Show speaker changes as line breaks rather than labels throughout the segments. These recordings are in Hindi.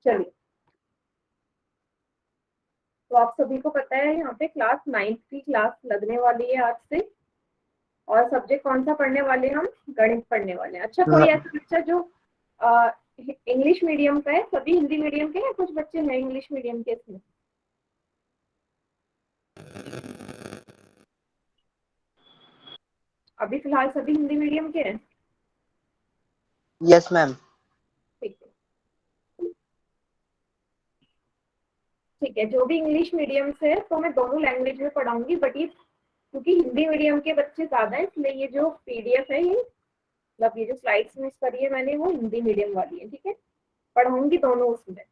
चलिए, तो आप सभी को पता है यहाँ पे क्लास 9th की क्लास लगने वाली है आज से। और सब्जेक्ट कौन सा पढ़ने वाले हैं हम? गणित पढ़ने वाले हैं। अच्छा, कोई ऐसा बच्चा जो इंग्लिश मीडियम का है? सभी हिंदी मीडियम के हैं? कुछ बच्चे हैं इंग्लिश मीडियम के इसमें? अभी फिलहाल सभी हिंदी मीडियम के हैं?
Yes ma'am.
ठीक है, ठीक है। जो भी इंग्लिश मीडियम से है तो मैं दोनों लैंग्वेज में पढ़ाऊंगी, बट ये क्योंकि हिंदी मीडियम के बच्चे ज्यादा है इसलिए ये जो पीडीएफ है, ये मतलब ये जो स्लाइड्स मिस करी है मैंने, वो हिंदी मीडियम वाली है। ठीक है, पढ़ाऊंगी दोनों उसमें।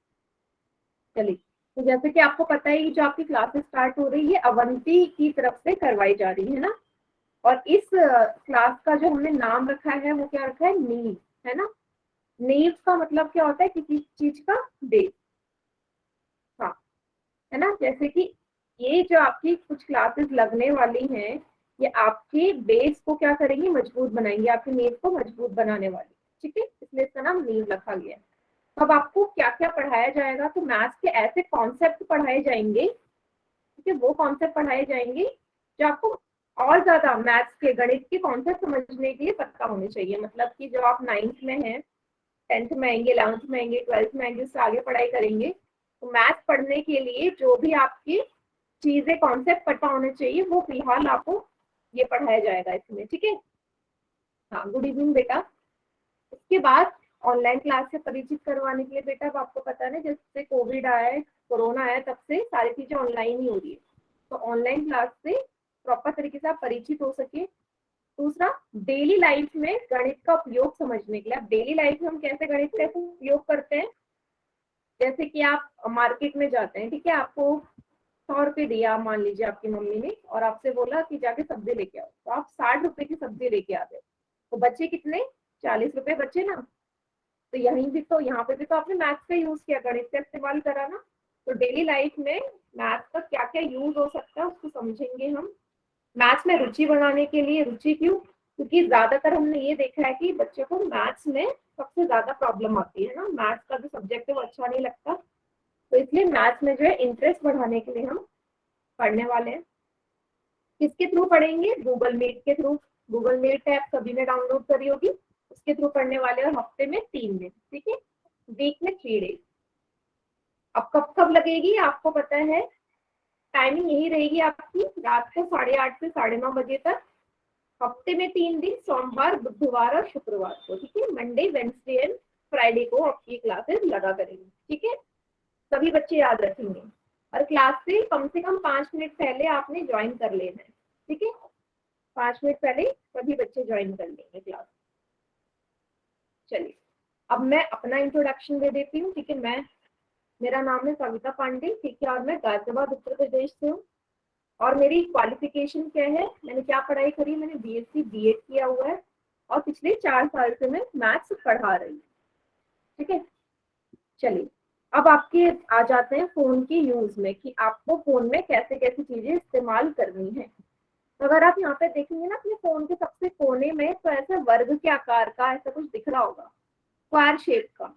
चलिए, तो जैसे कि आपको पता है जो आपकी क्लासेस स्टार्ट हो रही है अवंती की तरफ से करवाई जा रही है ना। और इस क्लास का जो हमने नाम रखा है वो क्या रखा है? नींव, है ना। नींव का मतलब क्या होता है? किसी चीज का बेस। हाँ, है ना। जैसे कि ये जो आपकी कुछ क्लासेस लगने वाली हैं, ये आपके बेस को क्या करेंगे? मजबूत बनाएंगे, आपकी नींव को मजबूत बनाने वाली। ठीक है, इसलिए इसका नाम नींव रखा गया है। अब आपको क्या क्या पढ़ाया जाएगा? तो मैथ्स के ऐसे कॉन्सेप्ट पढ़ाए जाएंगे, ठीक है, वो कॉन्सेप्ट पढ़ाए जाएंगे जो आपको और ज्यादा मैथ्स के, गणित के कॉन्सेप्ट समझने के लिए पता होने चाहिए। मतलब कि जो आप 9th में हैं, 10th में आएंगे, 11th में आएंगे, 12th में आएंगे, उससे आगे पढ़ाई करेंगे, तो मैथ्स पढ़ने के लिए जो भी आपकी चीजें, कॉन्सेप्ट पता होने चाहिए, वो फिलहाल आपको ये पढ़ाया जाएगा इसमें। ठीक है। हाँ, गुड इवनिंग बेटा। इसके बाद ऑनलाइन क्लास से परिचित करवाने के लिए बेटा, अब आपको पता है ना, जब से कोविड आया है, कोरोना आया, तब से सारी चीजें ऑनलाइन ही हो रही है। तो ऑनलाइन क्लास से प्रॉपर तरीके से आप परिचित हो सके। दूसरा, डेली लाइफ में गणित का उपयोग समझने के लिए। अब डेली लाइफ में हम कैसे गणित का उपयोग करते हैं? जैसे कि आप मार्केट में जाते हैं, ठीक है, आपको 100 रुपये दिया मान लीजिए आपकी मम्मी ने, और आपसे बोला कि जाके सब्जी लेके आओ, तो आप 60 रुपए की सब्जी लेके आते हो, तो बच्चे कितने? 40 रुपए बचे ना। तो यहीं भी तो, यहाँ पे भी तो आपने मैथ्स का यूज किया, गणित का इस्तेमाल करा ना। तो डेली लाइफ में मैथ्स का क्या क्या यूज हो सकता है उसको समझेंगे हम। मैथ्स में रुचि बढ़ाने के लिए, रुचि क्यों? क्योंकि ज्यादातर हमने ये देखा है कि बच्चों को मैथ्स में सबसे ज्यादा प्रॉब्लम आती है ना, मैथ्स का जो सब्जेक्ट है वो अच्छा नहीं लगता। तो इसलिए मैथ्स में जो है इंटरेस्ट बढ़ाने के लिए हम पढ़ने वाले हैं। किसके थ्रू पढ़ेंगे? गूगल मीट के थ्रू। गूगल मीट ऐप सभी ने डाउनलोड करी होगी, उसके थ्रू पढ़ने वाले। और हफ्ते में 3 दिन, ठीक है, वीक में 3 डेज। अब कब कब लगेगी आपको पता है? टाइमिंग यही रहेगी आपकी, रात को 8:30 से 9:30 बजे तक। हफ्ते में 3 दिन, सोमवार, बुधवार और शुक्रवार को। ठीक है, मंडे, वेंसडे एंड फ्राइडे को आपकी क्लासेस लगा करेंगे। ठीक है, सभी बच्चे याद रखेंगे। और क्लास से कम 5 मिनट पहले आपने ज्वाइन कर लेना है। ठीक है, 5 मिनट पहले सभी बच्चे ज्वाइन कर लेंगे क्लास। चलिए, अब मैं अपना इंट्रोडक्शन दे देती हूँ। ठीक है, मेरा नाम है सविता पांडे। ठीक है, और मैं गाजियाबाद उत्तर प्रदेश से हूँ। और मेरी क्वालिफिकेशन क्या है, मैंने क्या पढ़ाई करी? मैंने बीएससी बीएड किया हुआ है, और पिछले 4 साल से मैं मैथ्स पढ़ा रही हूँ। ठीक है, चलिए, अब आपके आ जाते हैं फोन के यूज में, कि आपको फोन में कैसे कैसे चीजें इस्तेमाल करनी है। तो अगर आप यहाँ पे देखेंगे ना अपने फोन के सबसे कोने में, तो ऐसे वर्ग के आकार का ऐसा कुछ दिख रहा होगा, स्क्वायर शेप का।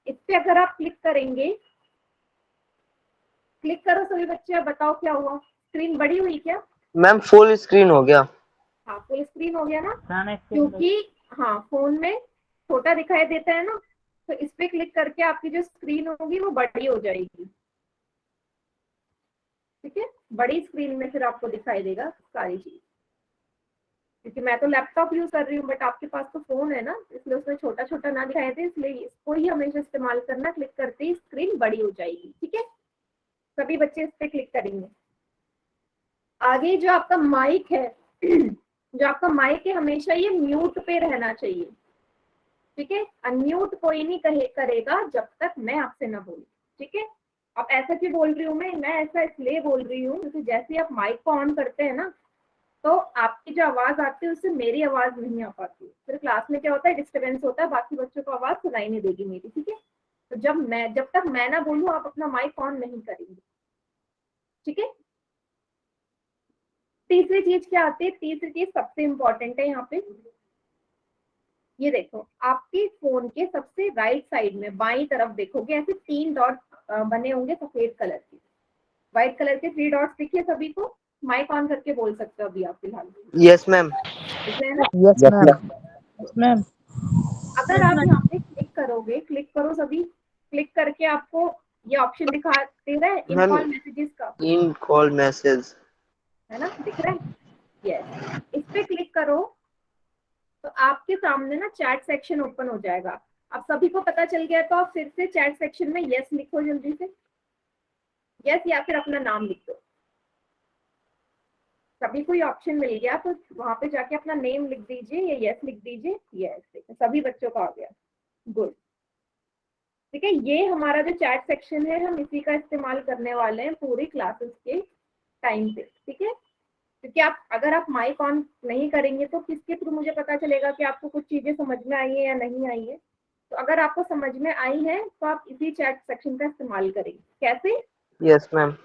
इस पे अगर आप क्लिक करेंगे, क्लिक करो सभी बच्चे, अब बताओ क्या हुआ? स्क्रीन बड़ी हुई क्या?
मैम फुल स्क्रीन हो गया।
हाँ, फुल स्क्रीन हो गया ना, क्योंकि हाँ, फोन में छोटा दिखाई देता है ना। तो इस पे क्लिक करके आपकी जो स्क्रीन होगी वो बड़ी हो जाएगी। ठीक है, बड़ी स्क्रीन में फिर आपको दिखाई देगा सारी चीज। क्योंकि मैं तो लैपटॉप यूज कर रही हूँ, बट आपके पास तो फोन है ना, इसलिए उसमें छोटा छोटा ना दिखाई दे, इसलिए इसको ही हमेशा इस्तेमाल करना। क्लिक करते ही स्क्रीन बड़ी हो जाएगी। ठीक है, सभी बच्चे इस पे क्लिक करेंगे। आगे जो आपका माइक है जो आपका माइक है, हमेशा ये म्यूट पे रहना चाहिए। ठीक है, अनम्यूट कोई नहीं करेगा जब तक मैं आपसे ना बोलूं। ठीक है, अब ऐसा क्यों बोल रही हूँ मैं ऐसा इसलिए बोल रही हूँ क्योंकि जैसे आप माइक को ऑन करते हैं ना, तो आपकी जो आवाज आती है उससे मेरी आवाज नहीं आ पाती। फिर क्लास में क्या होता है? डिस्टर्बेंस होता है, बाकी बच्चों को आवाज सुनाई नहीं देगी मेरी। ठीक है, तो जब तक मैं ना बोलूं, आप अपना माइक ऑन नहीं करेंगे। ठीक है, तीसरी चीज क्या आती है? तीसरी चीज सबसे इंपॉर्टेंट है यहाँ पे, ये देखो आपके फोन के सबसे राइट साइड में बाईं तरफ देखोगे ऐसे 3 डॉट बने होंगे सफेद कलर के, व्हाइट कलर के 3 डॉट्स दिखे सभी को? माइक ऑन करके बोल सकते हो अभी आप फिलहाल,
यस मैम।
दिख रहे हैं ना?
Yes ma'am. Yes ma'am.
अगर आप यहाँ पे क्लिक करोगे, क्लिक करो सभी, क्लिक करके आपको ये ऑप्शन दिखा दे रहा है इन
मैम
कॉल मैसेजेस का,
इन कॉल मैसेज,
है ना, दिख रहा है? यस, इस पे क्लिक करो तो आपके सामने ना चैट सेक्शन ओपन हो जाएगा। अब सभी को पता चल गया तो आप फिर से चैट सेक्शन में यस लिखो जल्दी से, यस या फिर अपना नाम लिख दो। सभी को ये ऑप्शन मिल गया तो वहां पे जाके अपना नेम लिख दीजिए या यस लिख दीजिए। यस, सभी बच्चों का आ गया, गुड। ठीक है, ये हमारा जो चैट सेक्शन है हम इसी का इस्तेमाल करने वाले हैं पूरी क्लासेस के टाइम पे। ठीक है, क्योंकि आप अगर आप माइक ऑन नहीं करेंगे तो किसके थ्रू मुझे पता चलेगा कि आपको कुछ चीजें समझ में आई है या नहीं आई है? तो अगर आपको समझ में आई है तो आप इसी चैट सेक्शन का इस्तेमाल करेंगे। कैसे?
Yes ma'am.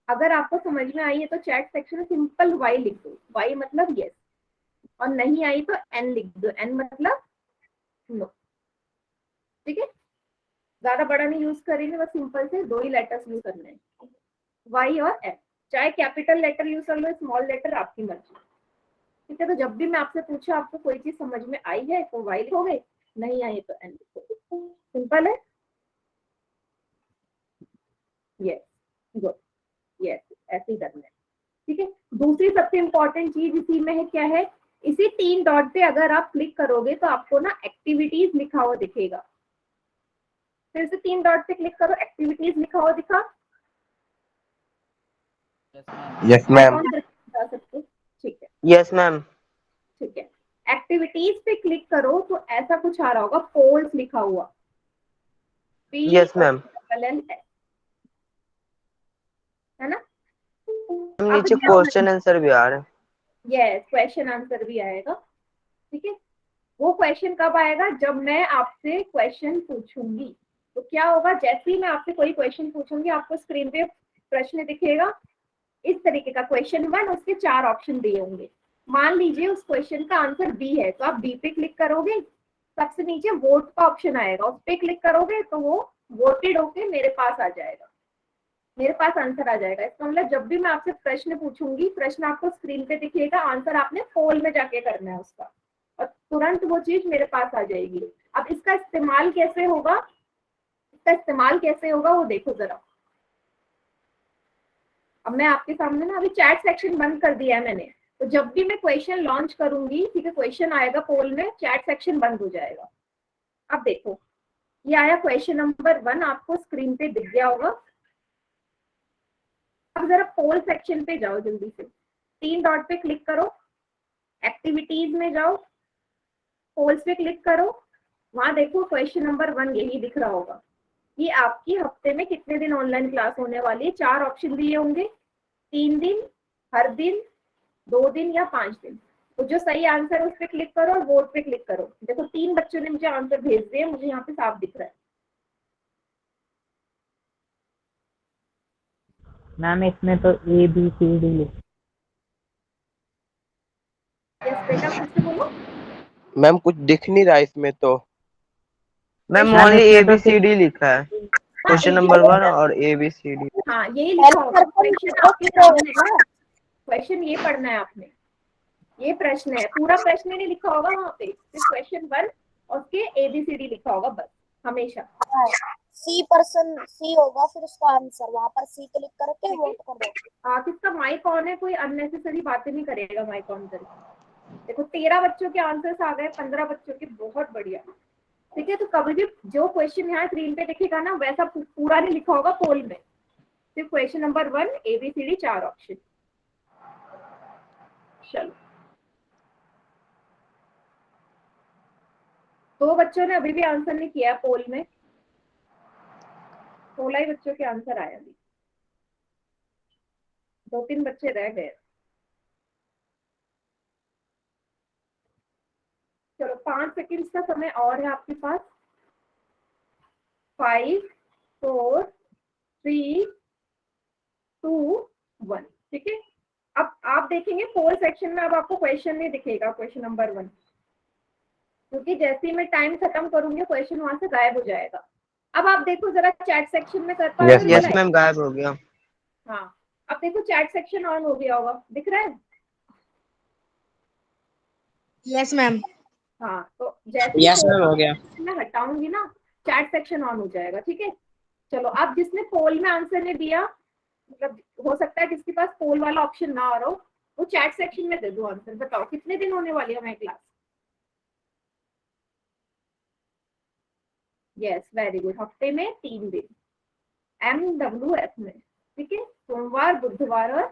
अगर आपको समझ में आई है तो चैट सेक्शन में सिंपल वाई लिख दो, वाई मतलब यस, और नहीं आई तो एन लिख दो, एन मतलब नो। ठीक है, ज्यादा बड़ा नहीं यूज करेंगे, बस सिंपल से 2 ही लेटर्स यूज करने हैं, वाई और एन। चाहे कैपिटल लेटर यूज कर लो, स्मॉल लेटर, आपकी मर्जी। ठीक है, तो जब भी मैं आपसे पूछा आपको कोई चीज समझ में आई है तो वाई लिखोगे, नहीं आई तो एन लिखोगे, सिंपल है। यस, गुड, यस, ऐसे ही करना है। ठीक है, दूसरी सबसे इंपॉर्टेंट चीज इसी में है, क्या है? इसी 3 डॉट पे अगर आप क्लिक करोगे तो आपको ना एक्टिविटीज लिखा हुआ दिखेगा। फिर से 3 डॉट पे क्लिक करो, एक्टिविटीज लिखा हुआ दिखा।
Yes
mic
ma'am.
ऑन करके बता सकते हो? ठीक है,
यस मैम।
ठीक है। एक्टिविटीज पे क्लिक करो तो ऐसा कुछ आ रहा होगा, पोल्स लिखा हुआ,
यस मैम।
POLLS, है ना? अब
नीचे क्वेश्चन आंसर भी आ रहा है।
यस, क्वेश्चन आंसर भी आएगा। ठीक है, वो क्वेश्चन कब आएगा? जब मैं आपसे क्वेश्चन पूछूंगी। तो क्या होगा, जैसे ही मैं आपसे कोई क्वेश्चन पूछूंगी आपको स्क्रीन पे प्रश्न दिखेगा इस तरीके का, क्वेश्चन 1, उसके 4 ऑप्शन दिए होंगे। मान लीजिए उस क्वेश्चन का आंसर बी है तो आप बी पे क्लिक करोगे, सबसे नीचे वोट का ऑप्शन आएगा, उस पे क्लिक करोगे तो वो वोटेड होके मेरे पास आ जाएगा, मेरे पास आंसर आ जाएगा। इसका मतलब जब भी मैं आपसे प्रश्न पूछूंगी, प्रश्न आपको स्क्रीन पे दिखेगा, आंसर आपने पोल में जाके करना है उसका, और तुरंत वो चीज मेरे पास आ जाएगी। अब इसका इस्तेमाल कैसे होगा, इसका इस्तेमाल कैसे होगा वो देखो जरा। अब मैं आपके सामने ना अभी चैट सेक्शन बंद कर दिया है मैंने, तो जब भी मैं क्वेश्चन लॉन्च करूंगी, ठीक है, क्वेश्चन आएगा पोल में, चैट सेक्शन बंद हो जाएगा। अब देखो, ये आया क्वेश्चन नंबर 1, आपको स्क्रीन पे दिख गया होगा। अब जरा पोल सेक्शन पे जाओ जल्दी से, 3 डॉट पे क्लिक करो, एक्टिविटीज में जाओ, पोल्स पे क्लिक करो, वहां देखो क्वेश्चन नंबर 1 यही दिख रहा होगा। ये आपकी हफ्ते में कितने दिन ऑनलाइन क्लास होने वाली है, 4 ऑप्शन दिए होंगे, 3 दिन, हर दिन, 2 दिन या 5 दिन। तो जो सही आंसर है उस पर क्लिक करो और वोट पे क्लिक करो। देखो 3 बच्चों ने मुझे आंसर भेज दिए, मुझे यहाँ पे साफ दिख रहा है।
मैम इसमें तो ABCD
यस बेटा, फिर से बोलो।
मैम कुछ दिख नहीं रहा इसमें तो।
मैम
क्वेश्चन,
ओनली
इसमें तो
ABCD लिखा है,
हाँ
क्वेश्चन
यही
नंबर 1
लिखा है।
और ABCD।
हाँ यही लिखा होगा, क्वेश्चन आपके सामने, क्वेश्चन ये पढ़ना है आपने, ये प्रश्न है, पूरा प्रश्न नहीं लिखा होगा वहाँ पे, सिर्फ क्वेश्चन 1 और उसके ABCD लिखा होगा बस, हमेशा।
सी होगा, फिर उसका आंसर वहां पर सी क्लिक करके वोट कर दो।
किसका माइक ऑन है? कोई अननेसेसरी बातें नहीं करेगा माइक ऑन करके। देखो 13 बच्चों के आंसर्स आ गए, 15 बच्चों के, बहुत बढ़िया। ठीक है, तो कभी भी जो क्वेश्चन यहाँ स्क्रीन पे दिखेगा ना वैसा पूरा नहीं लिखा होगा पोल में, सिर्फ क्वेश्चन नंबर 1 ABCD 4 ऑप्शन। चलो, 2 बच्चों ने अभी भी आंसर नहीं किया पोल में, 16 ही बच्चों के आंसर आए अभी, 2-3 बच्चे रह गए। चलो 5 सेकंड का समय और है आपके पास, 5 4 3 2 1। ठीक है, अब आप देखेंगे पोल सेक्शन में अब आपको क्वेश्चन नहीं दिखेगा, क्वेश्चन नंबर 1 क्योंकि जैसे ही मैं टाइम खत्म करूंगी क्वेश्चन वहां से गायब हो जाएगा। अब आप देखो जरा चैट सेक्शन में कर पा रहे हो
यस
रिप्लाई?
मैम, गायब हो गया।
हाँ, अब देखो चैट सेक्शन ऑन हो गया होगा, दिख रहा है?
Yes ma'am.
हाँ, तो जैसे ही
यस मैम, हो
पोल
गया।
मैं हटाऊंगी ना, चैट सेक्शन ऑन हो जाएगा। ठीक है, चलो अब जिसने पोल में आंसर नहीं दिया, मतलब हो सकता है किसके पास पोल वाला ऑप्शन ना आ रहा हो, वो चैट सेक्शन में दे दो आंसर। बताओ कितने दिन होने वाली है हमारी क्लास? यस, वेरी गुड, हफ्ते में 3 दिन, MWF में। ठीक है, सोमवार, बुधवार और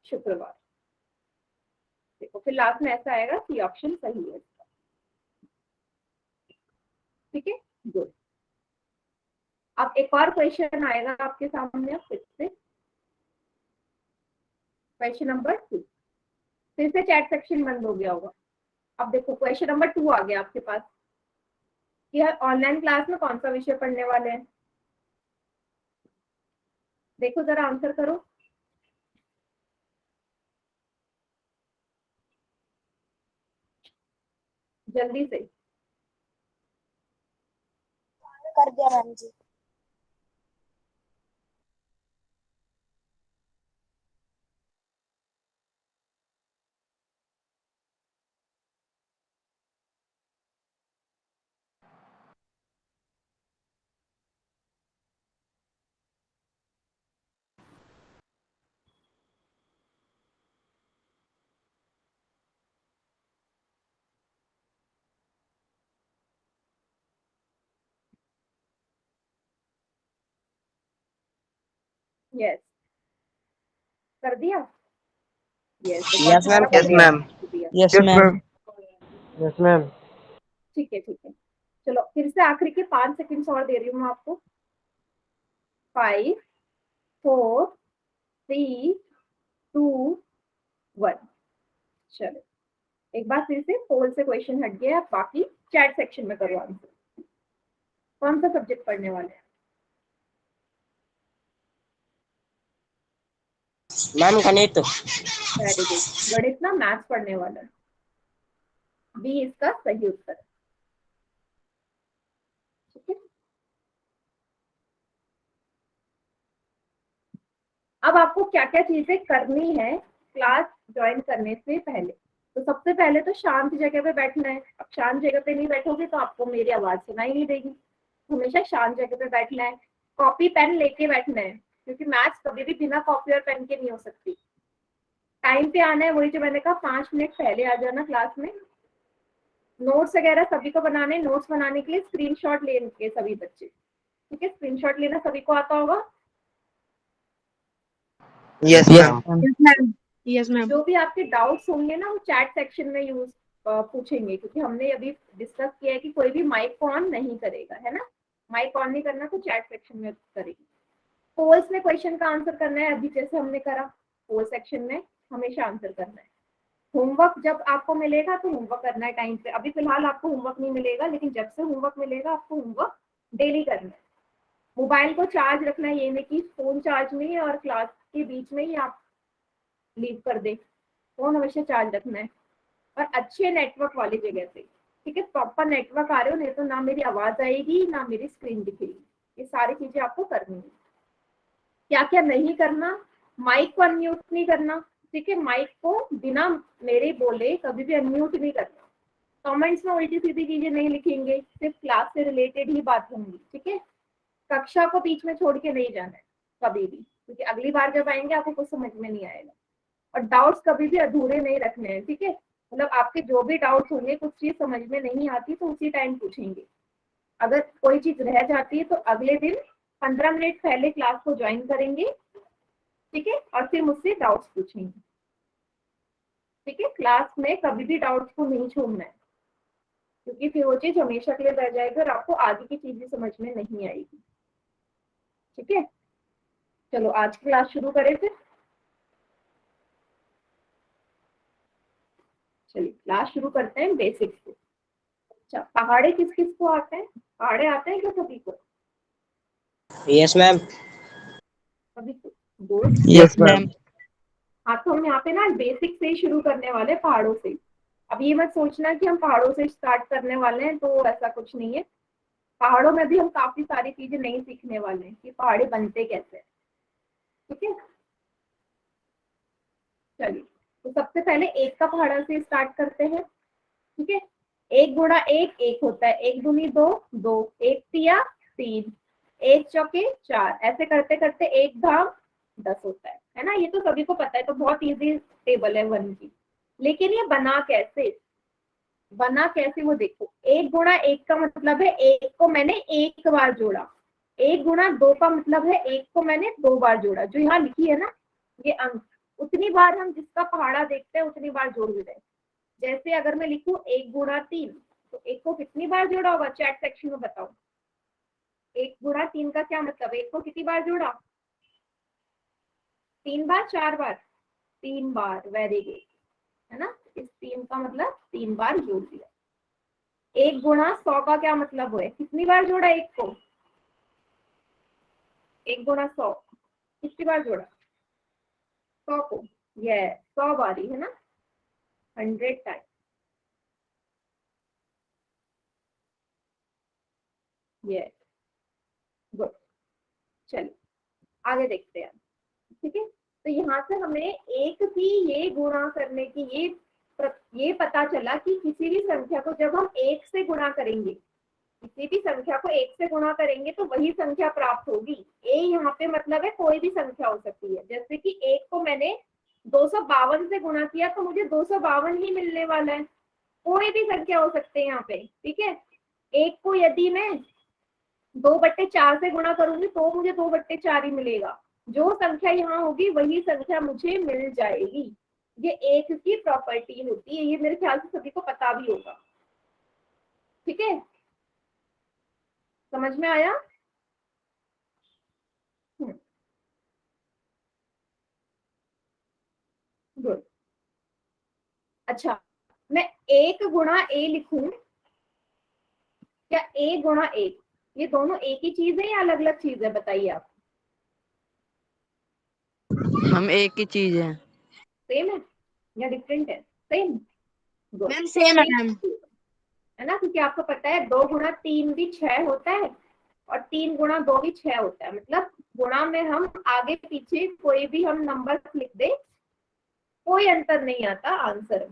शुक्रवार। देखो फिर लास्ट में ऐसा आएगा कि ऑप्शन सही है। ठीक है, गुड। अब एक और क्वेश्चन आएगा आपके सामने फिर से, क्वेश्चन नंबर 2। फिर से चैट सेक्शन बंद हो गया होगा। अब देखो क्वेश्चन नंबर 2 आ गया आपके पास कि ऑनलाइन क्लास में कौन सा विषय पढ़ने वाले हैं। देखो जरा आंसर करो। जल्दी से।
कर दिया मैम जी।
यस, कर दिया। यस,
यस मैम, कर
यस
दिया।
Ma'am.
Yes ma'am. Yes ma'am.
ठीक है, ठीक है, चलो फिर से आखिरी के 5 सेकंड्स और दे रही हूँ मैं आपको। 5, 4, 3, 2, 1। चलो एक बार फिर से पोल से क्वेश्चन हट गया, बाकी चैट सेक्शन में करो आंसर। कौन सा सब्जेक्ट पढ़ने वाले हैं?
मैम गणित।
वेरी गुड, गणित ना मैथ्स पढ़ने वाला है। बी इसका सही उत्तर है। ठीक है, अब आपको क्या क्या चीजें करनी है क्लास ज्वाइन करने से पहले। तो सबसे पहले तो शांत जगह पे बैठना है। अब शांत जगह पे नहीं बैठोगे तो आपको मेरी आवाज सुनाई नहीं देगी। हमेशा शांत जगह पे बैठना है, कॉपी पेन लेके बैठना है, क्योंकि मैथ्स कभी भी बिना कॉपी और पेन के नहीं हो सकती। टाइम पे आना है, वही जो मैंने कहा, 5 मिनट पहले आ जाना क्लास में। नोट्स वगैरह सभी को बनाने, नोट्स बनाने के लिए स्क्रीनशॉट लेंगे सभी बच्चे। ठीक है, स्क्रीनशॉट लेना सभी को आता होगा।
Yes
yes
ma'am.
Ma'am.
Yes ma'am. Yes ma'am.
जो भी आपके डाउट्स होंगे ना वो चैट सेक्शन में यूज पूछेंगे, क्योंकि हमने अभी डिस्कस किया है कि कोई भी माइक को ऑन नहीं करेगा, है ना। माइक ऑन नहीं करना तो चैट सेक्शन में करेगी। पोल्स में क्वेश्चन का आंसर करना है, अभी जैसे हमने करा। पोल सेक्शन में हमेशा आंसर करना है। होमवर्क जब आपको मिलेगा तो होमवर्क करना है टाइम पे। अभी फिलहाल आपको होमवर्क नहीं मिलेगा, लेकिन जब से होमवर्क मिलेगा आपको होमवर्क डेली करना है। मोबाइल को चार्ज रखना है, ये नहीं कि फोन चार्ज में ही और क्लास के बीच में ही आप लीव कर दे। फोन हमेशा चार्ज रखना है, और अच्छे नेटवर्क वाली जगह पे। ठीक है, प्रॉपर नेटवर्क आ रहे हो, नहीं तो ना मेरी आवाज आएगी ना मेरी स्क्रीन दिखेगी। ये सारी चीजें आपको करनी है। क्या क्या नहीं करना, माइक को अनम्यूट नहीं करना। ठीक है, माइक को बिना मेरे बोले कभी भी अनम्यूट नहीं करना। कमेंट्स में उल्टी सीधी चीजें नहीं लिखेंगे, सिर्फ क्लास से रिलेटेड ही बात होंगी। ठीक है, कक्षा को बीच में छोड़ के नहीं जाना है कभी भी, क्योंकि अगली बार जब आएंगे आपको कुछ समझ में नहीं आएगा। और डाउट्स कभी भी अधूरे नहीं रखने हैं। ठीक है, मतलब आपके जो भी डाउट्स होंगे, कुछ चीज समझ में नहीं आती तो उसी टाइम पूछेंगे। अगर कोई चीज रह जाती है तो अगले दिन 15 मिनट पहले क्लास को ज्वाइन करेंगे। ठीक है, और फिर मुझसे डाउट्स पूछेंगे। ठीक है, क्लास में कभी भी डाउट्स को नहीं छोड़ना है, क्योंकि फिर वो चीज हमेशा के लिए रह जाएगी और आपको आगे की चीजें समझ में नहीं आएगी। ठीक है, चलो आज की क्लास शुरू करें फिर। चलिए क्लास शुरू करते हैं बेसिक्स से। अच्छा, पहाड़े किस किस को आते हैं? पहाड़े आते हैं क्या सभी को?
Yes ma'am.
सभी को, गुड।
Yes ma'am.
हाँ, तो हम यहाँ पे ना बेसिक से ही शुरू करने वाले, पहाड़ों से। अब ये मत सोचना कि हम पहाड़ों से स्टार्ट करने वाले हैं, तो ऐसा कुछ नहीं है। पहाड़ों में भी हम काफी सारी चीजें नहीं सीखने वाले हैं कि पहाड़े बनते कैसे हैं। ठीक है, चलिए तो सबसे पहले एक का पहाड़ा से स्टार्ट करते हैं। ठीक है, एक गुणा एक एक होता है, एक दूनी दो दो, एक तिया तीन, एक चौके चार, ऐसे करते करते एक धाम 10 होता है ना। ये तो सभी को पता है, तो बहुत इजी टेबल है 1 की। लेकिन ये बना कैसे, बना कैसे वो देखो। एक गुणा एक का मतलब है एक को मैंने एक बार जोड़ा, एक गुणा दो का मतलब है एक को मैंने 2 बार जोड़ा। जो यहाँ लिखी है ना ये अंक, उतनी बार हम जिसका पहाड़ा देखते हैं उतनी बार जोड़ देते हैं। जैसे अगर मैं लिखूं एक गुणा 3, तो एक को कितनी बार जोड़ा होगा, चैट सेक्शन में बताओ। एक गुणा 3 का क्या मतलब है, एक को कितनी बार जोड़ा, 3 बार 4 बार, 3 बार, वेरी गुड, है ना। इस 3 का मतलब 3 बार जोड़ दिया। एक गुणा 100 का क्या मतलब है, कितनी बार जोड़ा एक को, एक गुणा 100 कितनी बार जोड़ा 100 को, ये 100 बारी, है ना, 100 टाइम। ये गुड, चलिए आगे देखते हैं। ठीक है, तो यहाँ से हमें एक की ये गुणा करने की ये पता चला कि किसी भी संख्या को जब हम एक से गुणा करेंगे, किसी भी संख्या को एक से गुणा करेंगे तो वही संख्या प्राप्त होगी। ए यहाँ पे मतलब है कोई भी संख्या हो सकती है। जैसे कि एक को मैंने 252 से गुणा किया तो मुझे 252 ही मिलने वाला है, कोई भी संख्या हो सकते हैं यहाँ पे। ठीक है, एक को यदि मैं 2/4 से गुणा करूंगी तो मुझे 2/4 ही मिलेगा। जो संख्या यहाँ होगी वही संख्या मुझे मिल जाएगी। ये एक की प्रॉपर्टी होती है, ये मेरे ख्याल से सभी को पता भी होगा। ठीक है, समझ में आया। गुड, अच्छा मैं एक गुणा ए लिखूं, क्या ए गुणा एक, ये दोनों एक ही चीज है या अलग अलग चीज है, बताइए आप।
हम एक ही चीज है।
सेम है या डिफरेंट है, सेम, गुड,
मैम सेम है मैम।
है ना, क्योंकि आपको पता है 2 गुणा 3 भी 6 होता है और 3 गुणा 2 भी 6 होता है। मतलब गुणा में हम आगे पीछे कोई भी हम नंबर लिख दे कोई अंतर नहीं आता आंसर।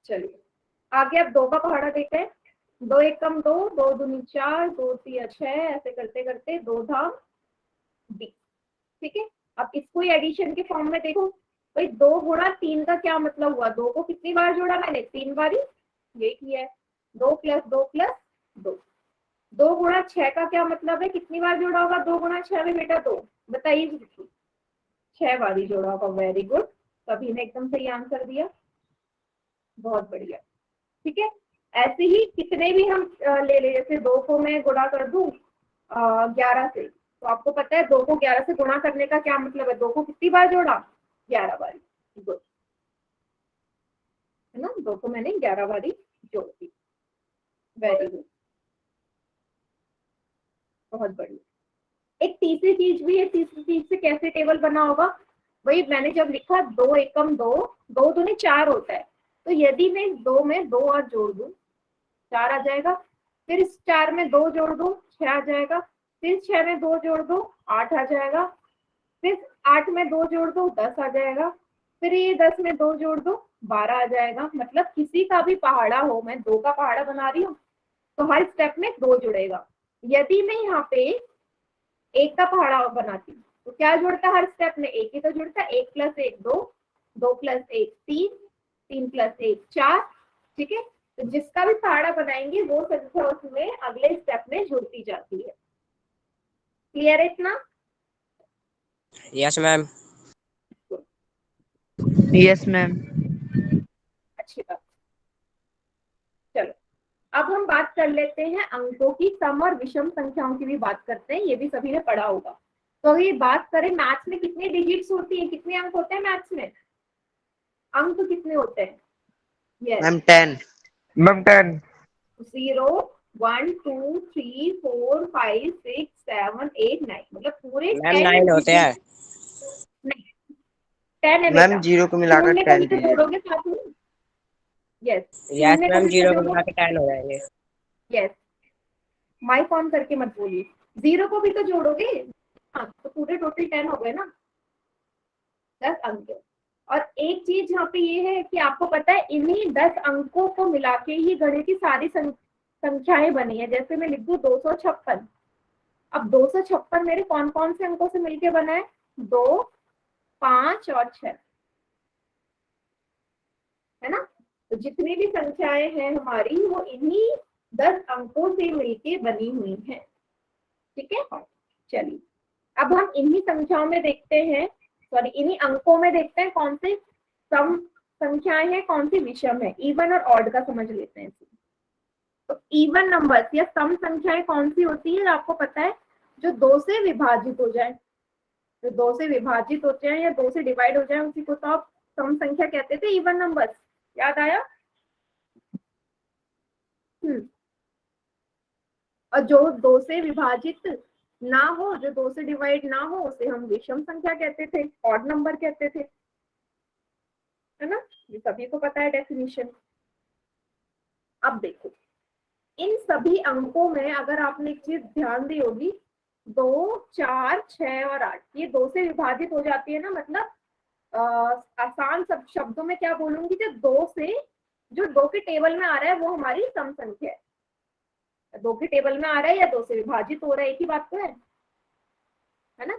चलिए आगे अब 2 का पहाड़ा देखते हैं। 2 एकम 2, 2 दूनी 4, 2 तिया 6, ऐसे करते करते 2 धाम 20। ठीक है, अब इसको एडिशन के फॉर्म में देखो, भाई 2 गुणा 3 का क्या मतलब हुआ, 2 को कितनी बार जोड़ा मैंने, 3 बार ही, ये किया है। 2 + 2 + 2। 2 गुणा 6 का क्या मतलब है, कितनी बार जोड़ा होगा 2 गुणा 6 में बेटा, 2, बताइए, 6 बार ही जोड़ा होगा। वेरी गुड, सभी ने एकदम सही आंसर दिया, बहुत बढ़िया। ठीक है, ऐसे ही कितने भी हम ले ले, जैसे 2 को मैं गुणा कर दूं 11 से, तो आपको पता है 2 को 11 से गुणा करने का क्या मतलब है, 2 को कितनी बार जोड़ा, 11 बार। गुड, है ना, 2 को मैंने 11 बार जोड़ दी। वेरी गुड, बहुत बढ़िया। एक तीसरी चीज भी है, तीसरी चीज से कैसे टेबल बना होगा, वही मैंने जब लिखा 2 एकम 2, 2 दूनी 4 होता है, तो यदि मैं 2 में 2 और जोड़ दूं 4 आ जाएगा, फिर इस 4 में 2 जोड़ दो 6 आ जाएगा, फिर 6 में 2 जोड़ दो 8 आ जाएगा, फिर 8 में 2 जोड़ दो 10 आ जाएगा, फिर ये 10 में 2 जोड़ दो 12 आ जाएगा। मतलब किसी का भी पहाड़ा हो, मैं 2 का पहाड़ा बना रही हूँ तो हर स्टेप में 2 जुड़ेगा। यदि मैं यहाँ पे 1 का पहाड़ा बनाती तो क्या जुड़ता हर स्टेप में, 1 ही तो जुड़ता, 1 + 1 2, 2 + 1 3, 3 + 1 4। ठीक है, तो जिसका भी पहाड़ा बनाएंगे वो संख्या उसमें अगले स्टेप में जुड़ती जाती है। क्लियर है इतना।
Yes ma'am.
Yes ma'am.
अच्छी बात, चलो अब हम बात कर लेते हैं अंकों की, सम और विषम संख्याओं की भी बात करते हैं, ये भी सभी ने पढ़ा होगा। तो अगर ये बात करें मैथ्स में कितनी डिजिट्स होती है, कितने अंक होते हैं मैथ्स में, अंक कितने होते हैं, यस
मैम 10।
मैम 10।
0 1 2 3 4 5 6 7 8 9, मतलब पूरे
मैम 9 होते हैं।
10 है
मैम
बेटा,
जीरो को मिलाकर
शून्य को भी
10
तो
दीजिए।
जोड़ोगे साथ में। यस,
यस
शून्य को
मैम,
भी तो
जीरो को
जोड़ो।
मिला के 10 हो जाएंगे।
यस, माइक ऑन करके मत बोलिए, जीरो को भी तो जोड़ोगे। हाँ, तो पूरे टोटल 10 हो गए ना, 10 अंक। और एक चीज यहाँ पे ये है कि आपको पता है इन्हीं 10 अंकों को मिला के ही गणित की सारी संख्याएं बनी है। जैसे मैं लिख दूं 256, अब 256 मेरे कौन कौन से अंकों से मिलके बना है? 2, 5 और 6, है ना। तो जितनी भी संख्याएं हैं हमारी वो इन्हीं 10 अंकों से मिलके बनी हुई हैं। ठीक है, चलिए अब हम इन्हीं संख्याओं में देखते हैं, सॉरी इन्हीं अंकों में देखते हैं कौन से सम संख्याएं हैं, कौन सी विषम है। इवन और ऑड का समझ लेते हैं। तो इवन नंबर्स या सम संख्याएं कौन सी होती है? आपको पता है जो 2 से विभाजित हो जाए, जो 2 से विभाजित होते हैं या 2 से डिवाइड हो जाए उसी को तो आप सम संख्या कहते थे, इवन नंबर्स। याद आया? और जो 2 से विभाजित ना हो, जो 2 से डिवाइड ना हो, उसे हम विषम संख्या कहते थे, ऑड नंबर कहते थे, है ना। ये सभी को पता है डेफिनेशन। अब देखो इन सभी अंकों में अगर आपने एक चीज ध्यान दी होगी, 2, 4, 6 और 8 ये 2 से विभाजित हो जाती है ना, मतलब आसान सब शब्दों में क्या बोलूंगी, जब 2 से जो 2 के टेबल में आ रहा है वो हमारी सम संख्या है। 2 के टेबल में आ रहा है या 2 से विभाजित हो रहा है, एक ही बात तो है ना।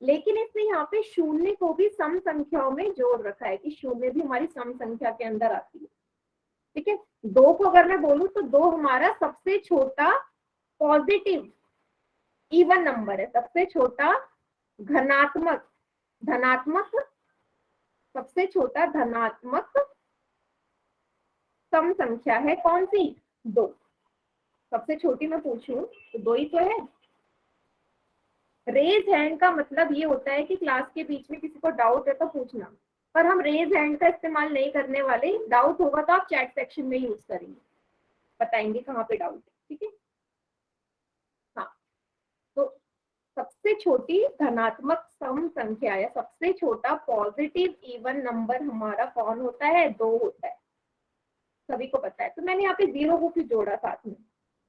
लेकिन इसने यहाँ पे शून्य को भी सम संख्याओं में जोड़ रखा है कि शून्य भी हमारी सम संख्या के अंदर आती है। ठीक है, 2 को अगर मैं बोलूं तो 2 हमारा सबसे छोटा पॉजिटिव इवन नंबर है, सबसे छोटा धनात्मक सबसे छोटा धनात्मक सम संख्या है कौन सी? 2। सबसे छोटी मैं पूछूं तो 2 ही तो है। रेज हैंड का मतलब ये होता है कि क्लास के बीच में किसी को डाउट है तो पूछना, पर हम रेज हैंड का इस्तेमाल नहीं करने वाले। डाउट होगा तो आप चैट सेक्शन में यूज करेंगे, बताएंगे कहाँ पे डाउट है। ठीक है, हाँ। तो सबसे छोटी धनात्मक सम संख्या या सबसे छोटा पॉजिटिव इवन नंबर हमारा कौन होता है? 2 होता है, सभी को पता है। तो मैंने यहाँ पे 0 को क्यों जोड़ा साथ में?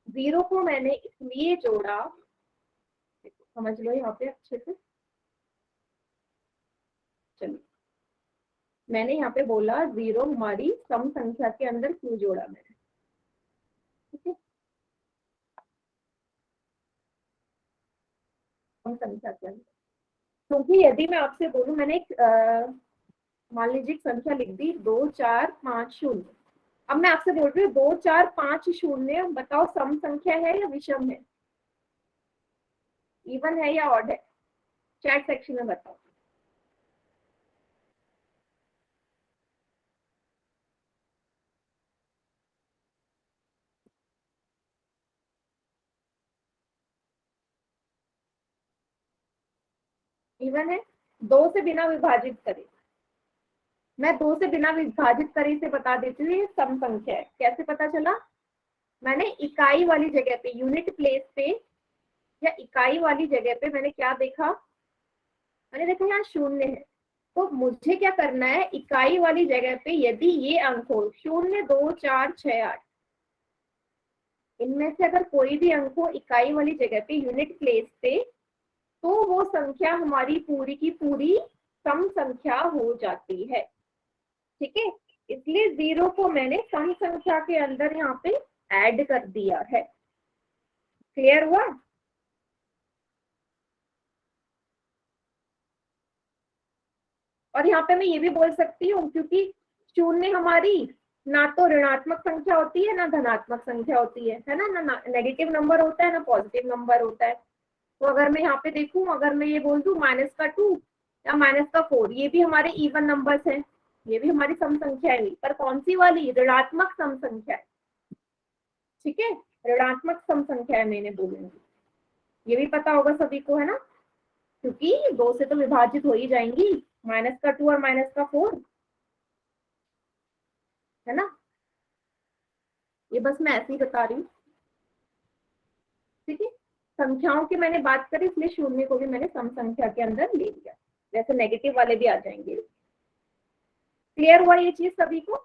0 को मैंने इसलिए जोड़ा, समझ लो यहाँ पे अच्छे से। चलिए मैंने यहाँ पे बोला 0 हमारी सम संख्या के अंदर क्यों जोड़ा मैंने। ठीक है, सम संख्या के अंदर क्योंकि यदि मैं आपसे बोलूं, मैंने एक मान लीजिए एक संख्या लिख दी 2, 4, 5, 0। अब मैं आपसे बोल रही हूँ 2, 4, 5, 0 बताओ सम संख्या है या विषम है, इवन है या ऑड है? चैट सेक्शन में बताओ। इवन है, 2 से बिना विभाजित करे। मैं 2 से बिना विभाजित करे से बता देती हूँ ये सम संख्या है। कैसे पता चला? मैंने इकाई वाली जगह पे, यूनिट प्लेस पे या इकाई वाली जगह पे मैंने क्या देखा? मैंने देखा यहाँ 0 है, तो मुझे क्या करना है? इकाई वाली जगह पे यदि ये अंक हो 0, 2, 4, 6, 8, इनमें से अगर कोई भी अंक हो इकाई वाली जगह पे यूनिट प्लेस पे, तो वो संख्या हमारी पूरी की पूरी सम संख्या हो जाती है। ठीक है, इसलिए 0 को मैंने सम संख्या के अंदर यहाँ पे ऐड कर दिया है। क्लियर हुआ? और यहाँ पे मैं ये भी बोल सकती हूँ क्योंकि 0 हमारी ना तो ऋणात्मक संख्या होती है ना धनात्मक संख्या होती है ना नेगेटिव नंबर होता है ना पॉजिटिव नंबर होता है। तो अगर मैं यहाँ पे देखूं, अगर मैं ये बोल दूं -2 या -4, ये भी हमारे इवन नंबर्स हैं, ये भी हमारी सम संख्या है, पर कौन सी वाली? ऋणात्मक सम संख्या है। ठीक है, ऋणात्मक सम संख्या है मैंने बोलूंगी, ये भी पता होगा सभी को, है ना, क्योंकि 2 से तो विभाजित हो ही जाएंगी, -2 और -4, है ना। ये बस मैं ऐसे ही बता रही हूँ। ठीक है, संख्याओं की मैंने बात करी इसलिए 0 को भी मैंने सम संख्या के अंदर ले लिया। जैसे नेगेटिव वाले भी आ जाएंगे। क्लियर हुआ ये चीज सभी को?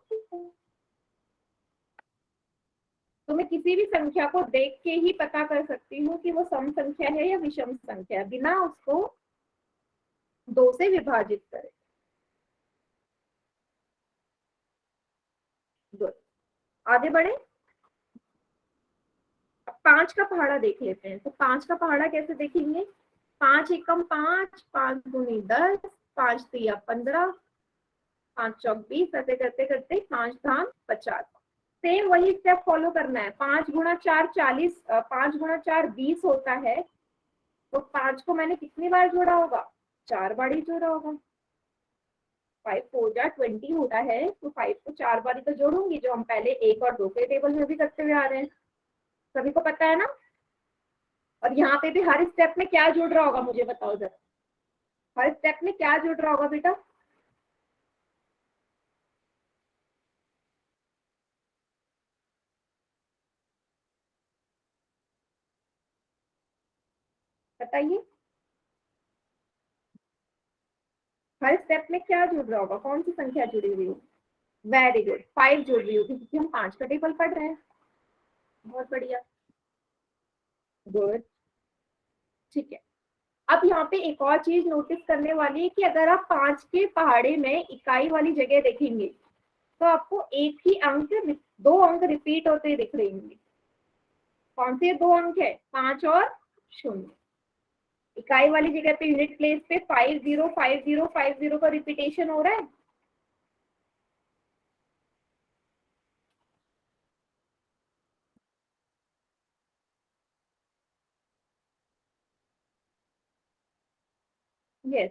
तो मैं किसी भी संख्या को देख के ही पता कर सकती हूँ कि वो सम संख्या है या विषम संख्या है, बिना उसको 2 से विभाजित करे। गुड, आगे बढ़े। अब 5 का पहाड़ा देख लेते हैं। तो 5 का पहाड़ा कैसे देखेंगे? 5 एकम 5, 5 दूनी 10, 5 तिया 15, 5 चौक 20, ऐसे करते करते 5 धाम 50। सेम वही स्टेप फॉलो करना है। 5 गुणा 4 40, 5 गुणा 4 20 होता है। तो 5 को मैंने कितनी बार जोड़ा होगा? 4 बार ही जोड़ा होगा। 5 4 जा 20 होता है, तो 5 को 4 बार ही तो जोड़ूंगी, जो हम पहले 1 और 2 के टेबल में भी करते हुए आ रहे हैं। सभी को पता है ना? और यहाँ पे भी हर स्टेप में क्या जुड़ रहा होगा, मुझे बताओ जरा। हर स्टेप में क्या जुड़ रहा होगा बेटा? बताइए, हर स्टेप में क्या जुड़ रहा होगा? कौन सी संख्या जुड़ी हुई होगी? वेरी गुड, 5 जुड़ रही होगी, क्योंकि हम 5 का टेबल पढ़ रहे हैं। बहुत बढ़िया, गुड, ठीक है। अब यहाँ पे एक और चीज नोटिस करने वाली है कि अगर आप 5 के पहाड़े में इकाई वाली जगह देखेंगे तो आपको एक ही अंक, 2 अंक रिपीट होते दिख रहे होंगे। कौन से 2 अंक है? 5 और 0। इकाई वाली जगह पे यूनिट प्लेस पे 505050 का रिपीटेशन हो रहा है। यस,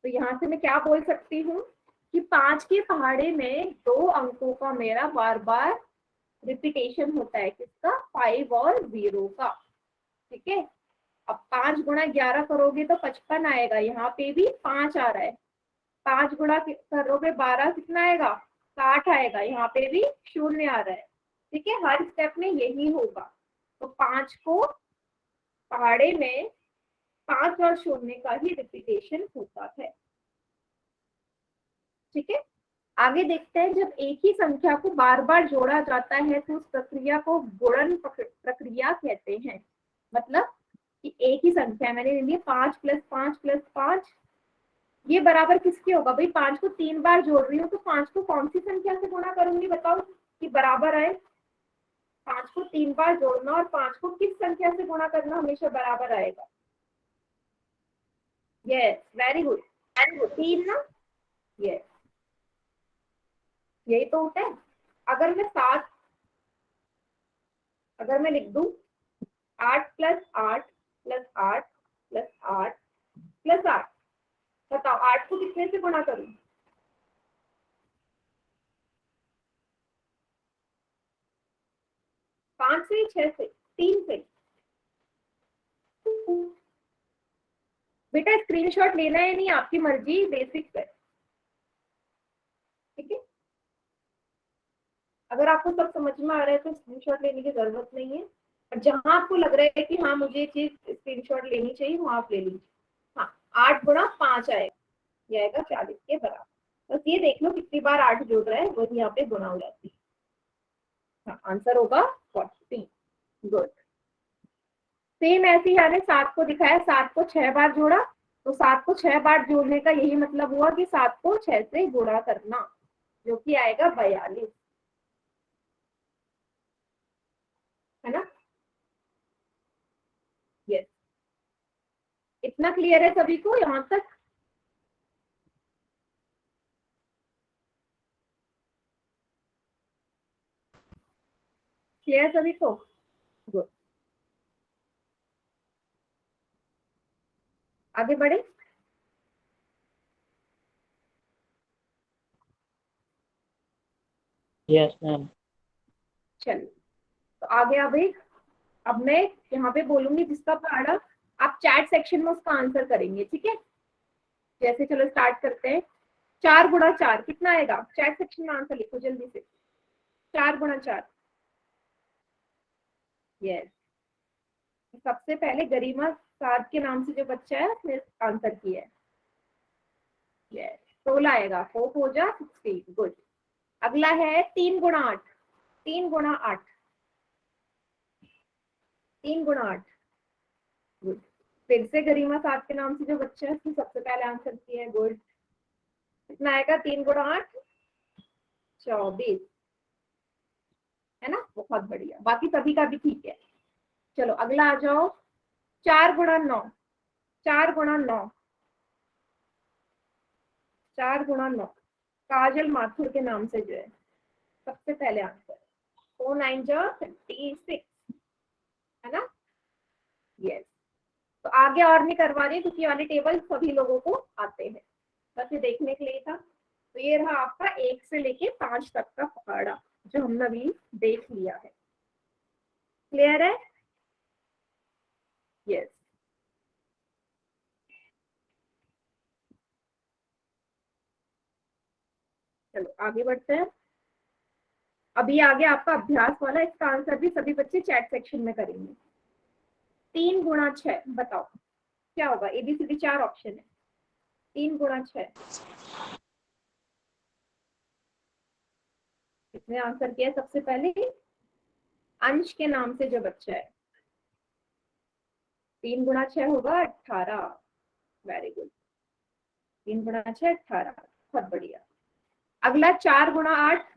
तो यहाँ से मैं क्या बोल सकती हूँ कि 5 के पहाड़े में 2 अंकों का मेरा बार बार रिपीटेशन होता है। किसका? 5 और 0 का। ठीक है। अब 5 गुणा 11 करोगे तो 55 आएगा। यहाँ पे भी 5 आ रहा है। 5 गुणा करोगे 12, कितना आएगा? 60 आएगा। यहाँ पे भी 0 आ रहा है। ठीक है, हर स्टेप में यही होगा। तो 5 को पहाड़े में 5 और 0 का ही रिपीटेशन होता है। ठीक है, आगे देखते हैं। जब एक ही संख्या को बार बार जोड़ा जाता है तो उस प्रक्रिया को गुणन प्रक्रिया कहते हैं। मतलब कि एक ही संख्या मैंने ले ली 5 + 5 + 5, ये बराबर किसके होगा भाई? 5 को 3 बार जोड़ रही हूँ तो 5 को कौन सी संख्या से गुणा करूंगी बताओ कि बराबर आए? 5 को 3 बार जोड़ना और 5 को किस संख्या से गुणा करना हमेशा बराबर आएगा? यस, वेरी गुड, 3 ना। यस, यही तो होता है। अगर मैं लिख दूं 8 + 8 + 8 + 8 + 8, बताओ 8 को कितने से गुणा करूं? 5 से, 6 से, 3 से? बेटा स्क्रीनशॉट लेना है नहीं, आपकी मर्जी, बेसिक्स है। ठीक है, अगर आपको सब समझ में आ रहा है तो स्क्रीनशॉट लेने की जरूरत नहीं है। और जहां आपको लग रहा है कि हाँ मुझे ये चीज स्क्रीनशॉट लेनी चाहिए, वहां आप ले लीजिए। हाँ, 8 गुणा 5 आएगा, ये आएगा 40 के बराबर। बस ये देख लो कितनी बार 8 जुड़ रहा है, वही यहाँ पे गुणा हो जाती है। हाँ, आंसर होगा 40। गुड। सेम ऐसे ही मैंने 7 को दिखाया, 7 को 6 बार जोड़ा, तो 7 को 6 बार जोड़ने का यही मतलब हुआ कि 7 को 6 से गुणा करना, जो कि आएगा 42, है ना? यस, इतना क्लियर है सभी को यहाँ तक? क्लियर सभी को? गुड, आगे बढ़े।
Yes ma'am.
चलिए, तो आगे अब मैं यहाँ पे बोलूंगी जिसका पहाड़ा, आप चैट सेक्शन में उसका आंसर करेंगे। ठीक है, जैसे चलो स्टार्ट करते हैं। 4 गुणा 4 कितना आएगा? चैट सेक्शन में आंसर लिखो जल्दी से। 4 गुणा 4, यस, सबसे पहले गरिमा साद के नाम से जो बच्चा है उसने आंसर किया है। यस 16 आएगा, 4 हो जा 16। गुड। अगला है 3 गुणा 8। 3 गुणा 8, 3 गुणा 8। गुड। फिर से गरिमा साद के नाम से जो बच्चा है उसने सबसे पहले आंसर किया है। गुड। कितना आएगा 3 गुणा 8? 24, है ना। बहुत बढ़िया, बाकी सभी का भी ठीक है। चलो अगला आ जाओ, 4 गुणा 9। 4 गुणा 9, 4 गुणा 9 काजल माथुर के नाम से जो है सबसे पहले आंसर। 4 9 जा 56, है ना। यस। तो आगे और नहीं करवा रही क्योंकि वाली टेबल सभी लोगों को आते हैं, बस ये देखने के लिए था। तो ये रहा आपका 1 से लेके 5 तक का पहाड़ा जो हमने अभी देख लिया है। क्लियर है? यस। चलो आगे बढ़ते हैं। अभी आगे आपका अभ्यास वाला, इसका आंसर भी सभी बच्चे चैट सेक्शन में करेंगे। 3 गुणा 6 बताओ क्या होगा। ABCD 4 ऑप्शन है। 3 गुणा 6 इसने आंसर किया सबसे पहले अंश के नाम से जो बच्चा है। 3 गुणा 6 होगा 18। Very good. 3 गुणा 6 18, बहुत बढ़िया। अगला 4 गुणा 8।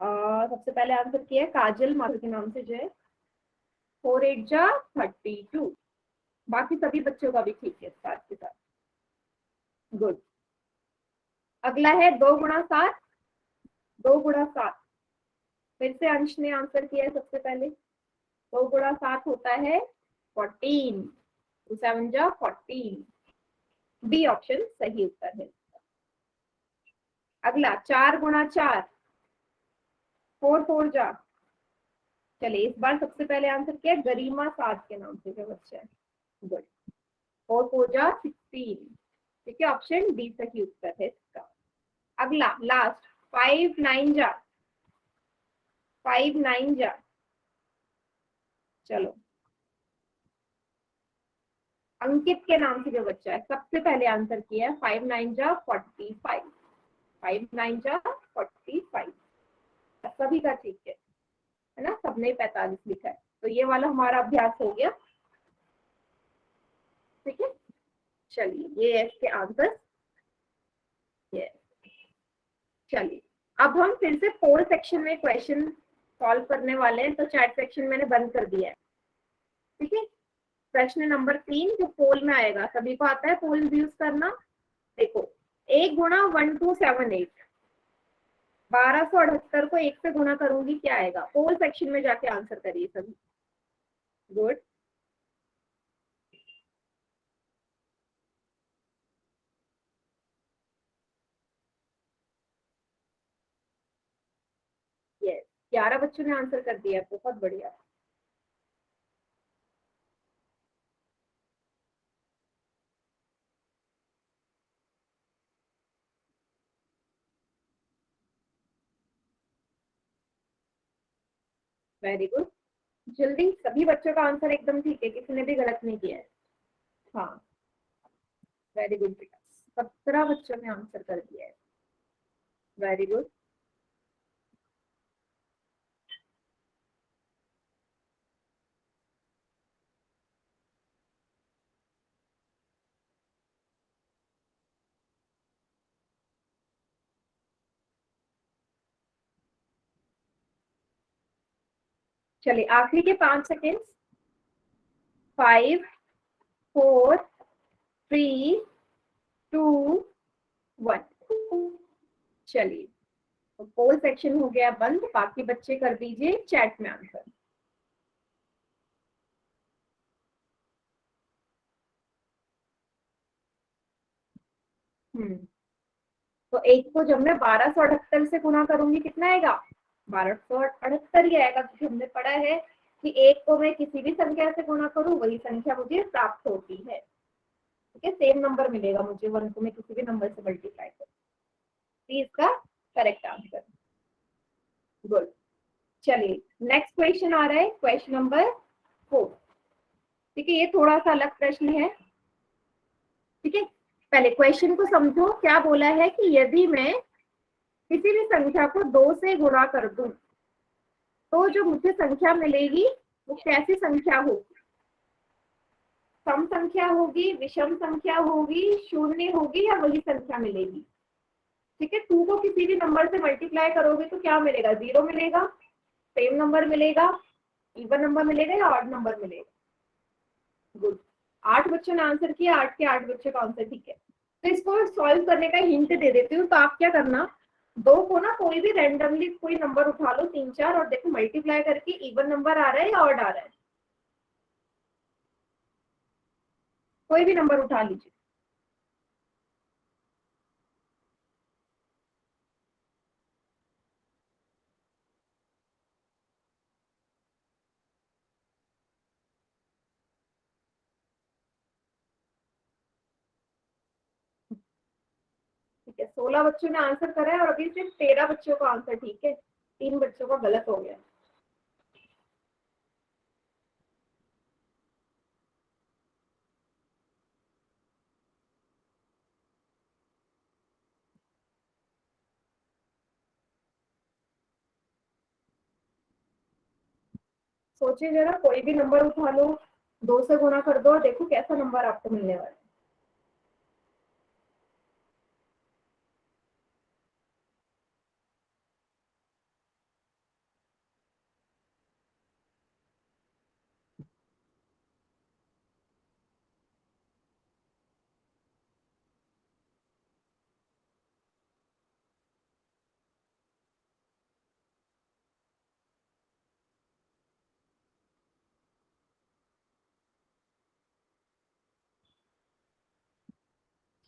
सबसे पहले आंसर किया है काजल माथुर के नाम से जो है। 4 8 जा 32। बाकी सभी बच्चों का भी ठीक है साथ के साथ। गुड। अगला है 2 गुणा 7। 2 गुणा 7 फिर से अंश ने आंसर किया है सबसे पहले। 2 गुणा 7 होता है 14। 2 7 जा 14। बी ऑप्शन सही उत्तर है। अगला 4 गुणा 4। 4 4 जा। चलिए इस बार सबसे पहले आंसर किया गरिमा साद के नाम से जो बच्चा है। गुड। 4 4 जा 16। ठीक है, ऑप्शन डी सही उत्तर है इसका। अगला लास्ट 5 9 जा। 5 9 जा। चलो अंकित के नाम से जो बच्चा है सबसे पहले आंसर किया है। 5 9 जा 45। 5 9 जा 45। सभी का ठीक है ना, सबने 45 लिखा है। तो ये वाला हमारा अभ्यास हो गया। ठीक है, चलिए ये है इसके आंसर। ये चलिए अब हम फिर से पोल सेक्शन में क्वेश्चन सॉल्व करने वाले हैं। तो चैट सेक्शन मैंने बंद कर दिया है। ठीक है, प्रश्न नंबर 3 जो पोल में आएगा, सभी को आता है पोल यूज करना। देखो 1 गुणा 1278, 1278 को 1 से गुणा करूंगी क्या आएगा। पोल सेक्शन में जाके आंसर करिए सभी। गुड। यस 11 बच्चों ने आंसर कर दिया, बहुत बढ़िया। Very good. जल्दी, सभी बच्चों का आंसर एकदम ठीक है, किसी ने भी गलत नहीं किया है। हाँ वेरी गुड बेटा, 17 बच्चों ने आंसर कर दिया है। Very good. चलिए आखिरी के 5 सेकेंड। 5 4 3 2 1। चलिए तो पोल सेक्शन हो गया बंद, बाकी बच्चे कर दीजिए चैट में आंसर। तो 1 को जब मैं 1278 से गुणा करूंगी कितना आएगा। 1278 ही आएगा, क्योंकि हमने पढ़ा है कि 1 को मैं किसी भी संख्या से गुणा करूं वही संख्या मुझे प्राप्त होती है। ठीक है, सेम नंबर मिलेगा मुझे 1 को मैं किसी भी नंबर से मल्टीप्लाई करूं। इसका करेक्ट आंसर। गुड। चलिए नेक्स्ट क्वेश्चन आ रहा है, क्वेश्चन नंबर 4। ठीक है, ये थोड़ा सा अलग प्रश्न है। ठीक है, पहले क्वेश्चन को समझो। क्या बोला है कि यदि मैं किसी भी संख्या को 2 से गुणा कर दूं तो जो मुझे संख्या मिलेगी वो कैसी संख्या होगी? सम संख्या होगी, विषम संख्या होगी, शून्य होगी, या वही संख्या मिलेगी? ठीक है, 2 को किसी भी नंबर से मल्टीप्लाई करोगे तो क्या मिलेगा? 0 मिलेगा, सेम नंबर मिलेगा, इवन नंबर मिलेगा, या ऑड नंबर मिलेगा? गुड, 8 बच्चों ने आंसर किया, 8 के 8 बच्चों का आंसर ठीक है। तो इसको सॉल्व करने का हिंट दे देती हूँ। तो आप क्या करना, 2 को ना कोई भी रैंडमली कोई नंबर उठा लो, 3 4, और देखो मल्टीप्लाई करके इवन नंबर आ रहा है या ऑड आ रहा है। कोई भी नंबर उठा लीजिए। ठीक है, 16 बच्चों ने आंसर करा है और अभी सिर्फ 13 बच्चों का आंसर ठीक है, 3 बच्चों का गलत हो गया। सोचिए जरा, कोई भी नंबर उठा लो, 2 से गुणा कर दो और देखो कैसा नंबर आपको मिलने वाला है।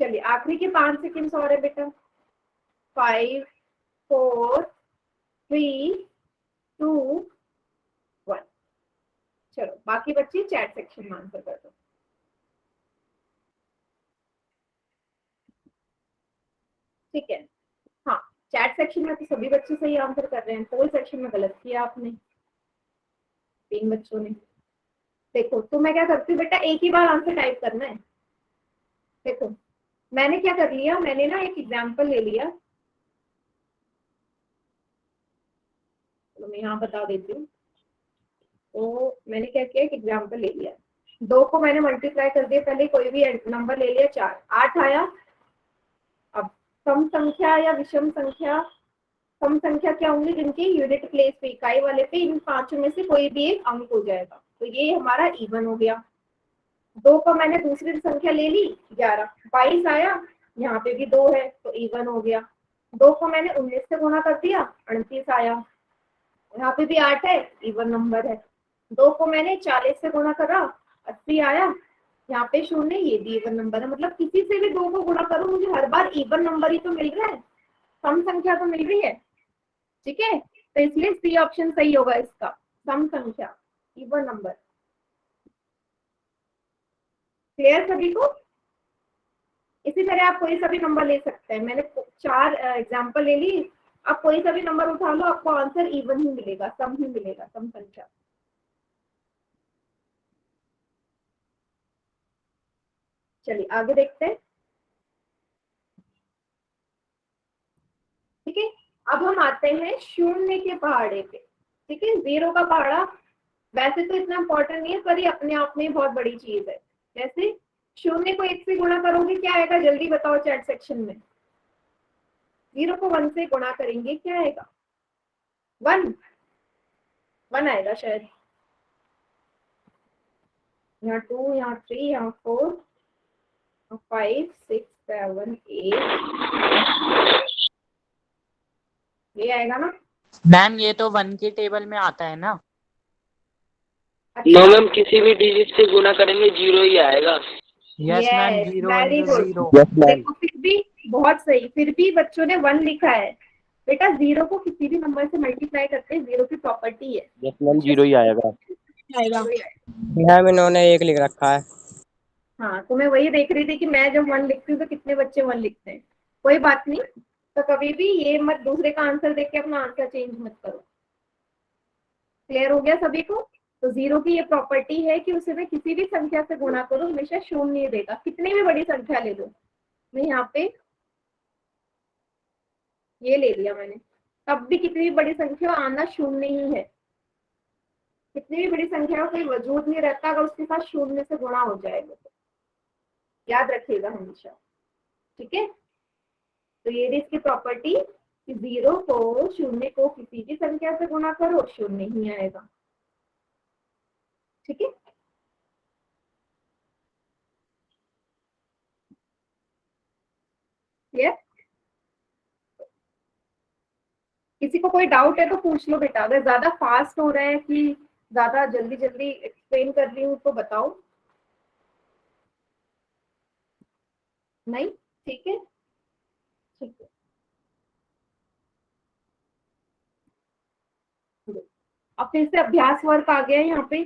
चलिए आखिरी के 5 सेकंड्स और है बेटा। 5 4 3 2 1। चलो बाकी बच्चे चैट सेक्शन में आंसर कर दो। ठीक है, हाँ, चैट सेक्शन में तो सभी बच्चे सही आंसर कर रहे हैं, पोल सेक्शन में गलत किया आपने, 3 बच्चों ने। देखो तो मैं क्या करती हूँ बेटा, एक ही बार आंसर टाइप करना है। देखो मैंने क्या कर लिया, मैंने ना एक एग्जाम्पल ले लिया, तो मैं यहाँ बता देती हूँ। तो मैंने क्या किया, एक एग्जाम्पल ले लिया, 2 को मैंने मल्टीप्लाई कर दिया, पहले कोई भी नंबर ले लिया, 4 8 आया। अब सम संख्या या विषम संख्या, सम संख्या क्या होंगी, जिनकी यूनिट प्लेस पे इकाई वाले पे इन 5 में से कोई भी एक अंक हो जाएगा, तो ये हमारा इवन हो गया। 2 को मैंने दूसरी संख्या ले ली, 11 22 आया, यहाँ पे भी 2 है तो इवन हो गया। 2 को मैंने 19 से गुणा कर दिया, 38 आया, यहाँ पे भी 8 है, इवन नंबर है। 2 को मैंने 40 से गुणा करा, 80 आया, यहाँ पे 0, ये भी इवन नंबर है। मतलब किसी से भी 2 को गुणा करो, मुझे हर बार इवन नंबर ही तो मिल रहा है, सम संख्या तो मिल रही है। ठीक है, तो इसलिए सी ऑप्शन सही होगा इसका, सम संख्या, इवन नंबर। क्लियर सभी को? इसी तरह आप कोई सा भी नंबर ले सकते हैं, मैंने 4 एग्जांपल ले ली, आप कोई सा भी नंबर उठा लो, आपको आंसर इवन ही मिलेगा, सम ही मिलेगा, सम संख्या। चलिए आगे देखते हैं। ठीक है, अब हम आते हैं शून्य के पहाड़े पे। ठीक है, 0 का पहाड़ा वैसे तो इतना इंपॉर्टेंट नहीं है, पर ये अपने आप में बहुत बड़ी चीज है। जैसे 0 को 1 से गुणा करोगे क्या आएगा, जल्दी बताओ चैट सेक्शन में। 0 को 1 से गुणा करेंगे क्या आएगा, 1 आएगा शायद। यहाँ 2, यहाँ 3, यहाँ 4, 5 6 7 8, ये आएगा ना
मैम? ये तो 1 के टेबल में आता है ना?
नो मैम, किसी भी डिजिट से गुना करेंगे 0 ही आएगा।
Yes ma'am,
Yes,
0
very good.
0।
देखो फिर भी बहुत सही, फिर भी बच्चों ने 1 लिखा है। बेटा 0 को किसी भी नंबर से मल्टीप्लाई करते हैं, 0 की प्रॉपर्टी है।
यस मैम, 0 ही आएगा।
मैम इन्होंने 1 लिख रखा है।
हाँ, तो मैं वही देख रही थी कि मैं जब 1 लिखती हूँ तो कितने बच्चे 1 लिखते हैं। कोई बात नहीं, तो कभी भी ये मत दूसरे का आंसर देख के अपना आंसर चेंज मत करो। क्लियर हो गया सभी को? तो जीरो की ये प्रॉपर्टी है कि उसे मैं किसी भी संख्या से गुणा करूं हमेशा शून्य देगा, कितनी भी बड़ी संख्या ले लो। मैं यहाँ पे ये ले लिया मैंने, तब भी कितनी भी बड़ी संख्या आना शून्य ही है। कितनी भी बड़ी संख्या का कोई वजूद नहीं रहता अगर उसके साथ शून्य से गुणा हो जाएगा तो, याद रखिएगा हमेशा। ठीक है, तो ये इसकी प्रॉपर्टी कि जीरो को शून्य को किसी भी संख्या से गुणा करो शून्य ही आएगा। ठीक है, क्लियर? किसी को कोई डाउट है तो पूछ लो बेटा, अगर ज्यादा फास्ट हो रहा है कि ज्यादा जल्दी जल्दी एक्सप्लेन कर रही हूँ तो बताओ। नहीं, ठीक है, ठीक है। अब फिर से अभ्यास वर्क आ गया है यहाँ पे।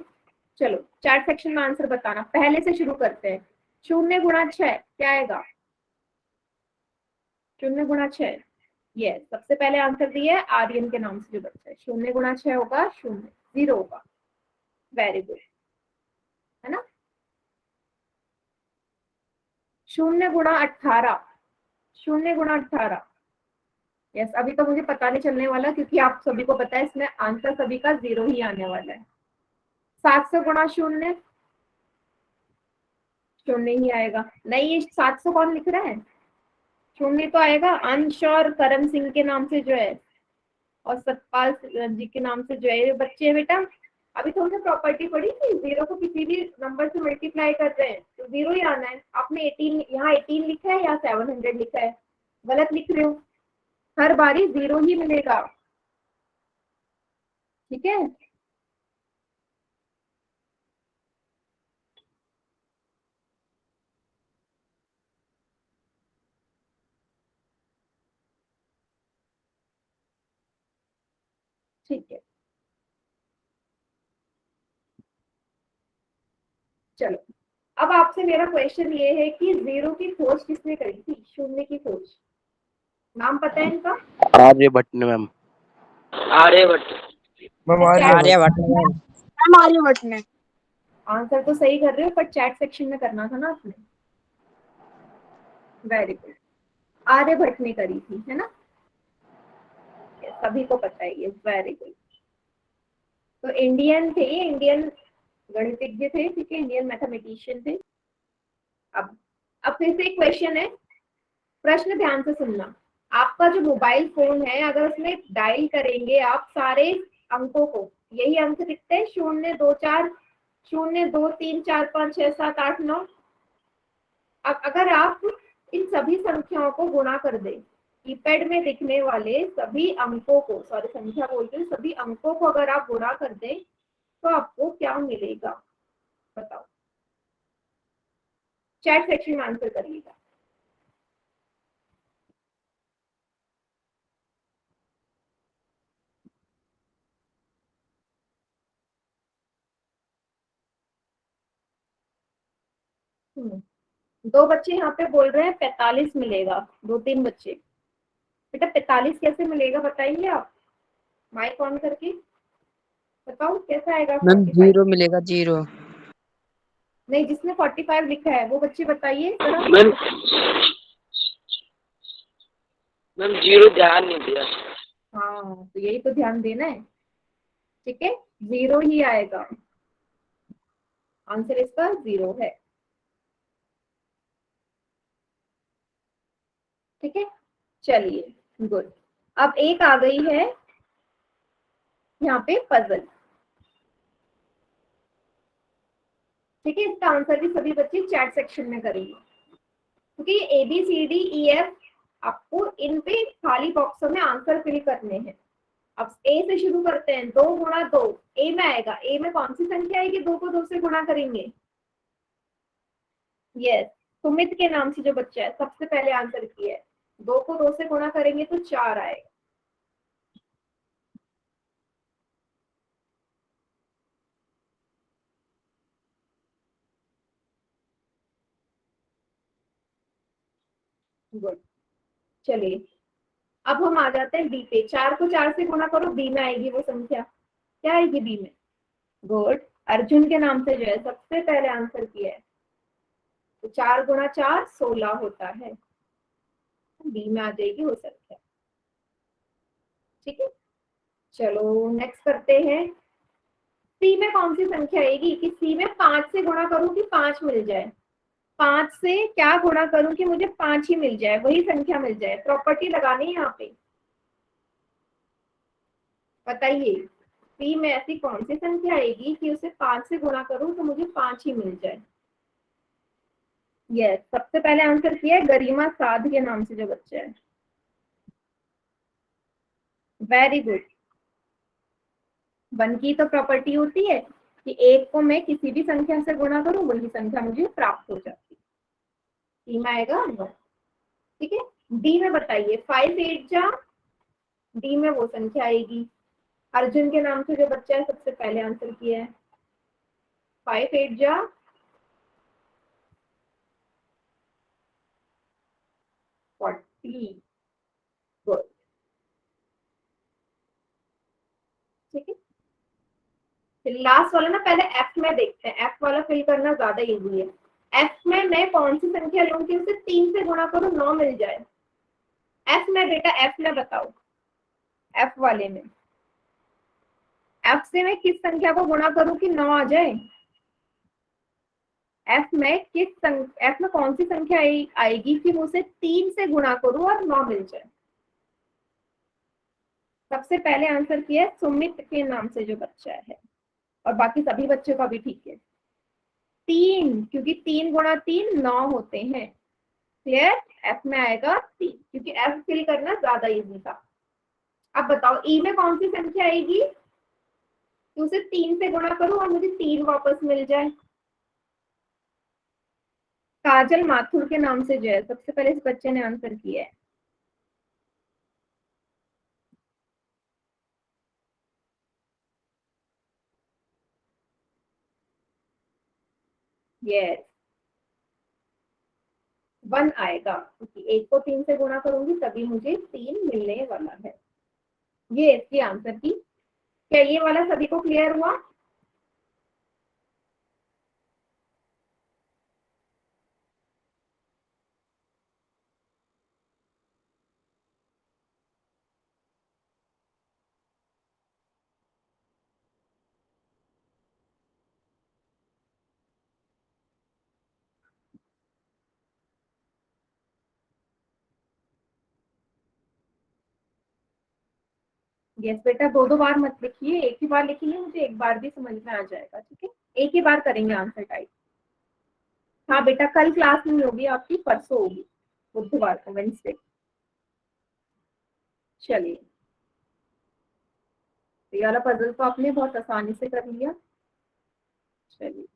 चलो चैट सेक्शन में आंसर बताना, पहले से शुरू करते हैं। शून्य गुणा 6 क्या आएगा? शून्य गुणा 6, ये सबसे पहले आंसर दिया है आर्यन के नाम से जो बच्चा है। शून्य गुणा 6 होगा शून्य, जीरो होगा। वेरी गुड, है ना? शून्य गुणा 18, शून्य गुणा 18, यस। अभी तो मुझे पता नहीं चलने वाला क्योंकि आप सभी को पता है इसमें आंसर सभी का जीरो ही आने वाला है। 700 गुणा शून्य, शून्य ही आएगा। नहीं, ये 700 कौन लिख रहा है? शून्य तो आएगा अंश और करम सिंह के नाम से जो है और सतपाल जी के नाम से जो है। ये बच्चे बेटा अभी तो हमने प्रॉपर्टी पढ़ी थी, जीरो को किसी भी नंबर से मल्टीप्लाई कर रहे हैं तो जीरो ही आना है। आपने 18 यहाँ 18 लिखा है या 700 लिखा है? गलत लिख रहे हो, हर बारी जीरो ही मिलेगा। ठीक है, ठीक है। चलो अब आपसे मेरा क्वेश्चन ये है कि जीरो की खोज किसने करी थी? शून्य की खोज, नाम पता है इनका?
आर्यभट्ट ने मैम।
आर्यभट्ट।
आर्यभट्ट में।
मैम आर्यभट्ट ने।
आंसर तो सही कर रहे हो पर चैट सेक्शन में करना था ना आपने। वेरी गुड, आर्यभट्ट ने करी थी, है ना? सभी को पता है ये। Very good. तो इंडियन थे, इंडियन गणितज्ञ थे, ठीक है, इंडियन मैथमेटिशियन थे। अब फिर से एक क्वेश्चन है, प्रश्न ध्यान से सुनना। आपका जो मोबाइल फोन है अगर उसमें डायल करेंगे आप सारे अंकों को, यही अंक दिखते हैं 0 2 4 0 2 3 4 5 6 7 8 9। अब अगर आप इन सभी संख्याओं को गुणा कर दें, कीपैड में दिखने वाले सभी अंकों को, सॉरी संख्या बोलते हैं, सभी अंकों को अगर आप गुणा कर दें तो आपको क्या मिलेगा? बताओ, चैट सेक्शन में आंसर करिएगा। दो बच्चे यहाँ पे बोल रहे हैं 45 मिलेगा, 2-3 बच्चे। बेटा 45 कैसे मिलेगा बताइए आप, माइक ऑन करके बताओ कैसा आएगा?
मैम
45
जीरो मिलेगा, जीरो।
नहीं, जिसने 45 लिखा है वो बच्चे बताइए जरा।
मैम मैम जीरो ध्यान नहीं दिया।
हाँ तो यही तो ध्यान देना है। ठीक है, जीरो ही आएगा, आंसर इसका जीरो है। ठीक है, चलिए गुड। अब एक आ गई है यहाँ पे पजल। ठीक है, इसका आंसर भी सभी बच्चे चैट सेक्शन में करेंगे क्योंकि ABCDEF आपको इन पे खाली बॉक्सों में आंसर फिल करने हैं। अब ए से शुरू करते हैं, 2 गुणा 2 ए में आएगा। ए में कौन सी संख्या आएगी? 2 को 2 से गुणा करेंगे। यस, सुमित के नाम से जो बच्चा है सबसे पहले आंसर किया है। 2 को 2 से गुणा करेंगे तो 4 आएगा। गुड, चलिए अब हम आ जाते हैं डी पे। 4 को 4 से गुणा करो, बी में आएगी वो संख्या। क्या आएगी बी में? गुड। अर्जुन के नाम से जो है सबसे पहले आंसर किया है, तो 4 गुणा 4 16 होता है, बी में आ जाएगी वो संख्या। ठीक है, चलो नेक्स्ट करते हैं। सी में कौन सी संख्या आएगी कि सी में 5 से गुणा करूं कि 5 मिल जाए? 5 से क्या गुणा करूं कि मुझे 5 ही मिल जाए, वही संख्या मिल जाए? प्रॉपर्टी लगानी है यहाँ पे, बताइए सी में ऐसी कौन सी संख्या आएगी कि उसे 5 से गुणा करूं तो मुझे 5 ही मिल जाए? यस, सबसे पहले आंसर किया है गरिमा साध के नाम से जो बच्चा है। Very good. 1 की तो प्रॉपर्टी होती है कि 1 को मैं किसी भी संख्या से गुणा करूं वही संख्या मुझे प्राप्त हो जाती है। सी में आएगा 1। ठीक है, डी में बताइए 5 8 जा, डी में वो संख्या आएगी। अर्जुन के नाम से जो बच्चा है सबसे पहले आंसर किया है, 5 8 जा 40। गुड। ठीक है, फिर लास्ट वाला ना पहले एफ में देखते हैं, एफ वाला फिल करना ज्यादा इजी है। एफ में मैं कौन सी संख्या लूं कि उसे 3 से गुणा करूं 9 मिल जाए? एफ में बेटा, एफ में बताओ, एफ वाले में एफ से मैं किस संख्या को गुणा करूं कि 9 आ जाए? एफ में एफ में कौन सी संख्या आएगी कि मैं उसे 3 से गुणा करूं और 9 मिल जाए? सबसे पहले आंसर किया सुमित के नाम से जो बच्चा है, और बाकी सभी बच्चों का भी ठीक है। 3, क्योंकि 3 गुणा 3 9 होते हैं। क्लियर? एफ में आएगा 3, क्योंकि एफ फिल करना ज्यादा इजी था। अब बताओ ई में कौन सी संख्या आएगी कि उसे 3 से गुणा करूं और मुझे 3 वापस मिल जाए? काजल माथुर के नाम से जो है सबसे पहले इस बच्चे ने आंसर किया है। यस, 1 आएगा, क्योंकि 1 को 3 से गुणा करूंगी तभी मुझे 3 मिलने वाला है। ये इसकी आंसर की। क्या ये वाला सभी को क्लियर हुआ? यस बेटा, 2 बार मत लिखिए, एक ही बार लिखिए, मुझे एक बार भी समझ में आ जाएगा। ठीक है, एक ही बार करेंगे आंसर टाइप। हाँ बेटा, कल क्लास नहीं होगी आपकी, परसों होगी, बुधवार को, वेडनेसडे। चलिए, तो ये वाला पजल तो आपने बहुत आसानी से कर लिया। चलिए,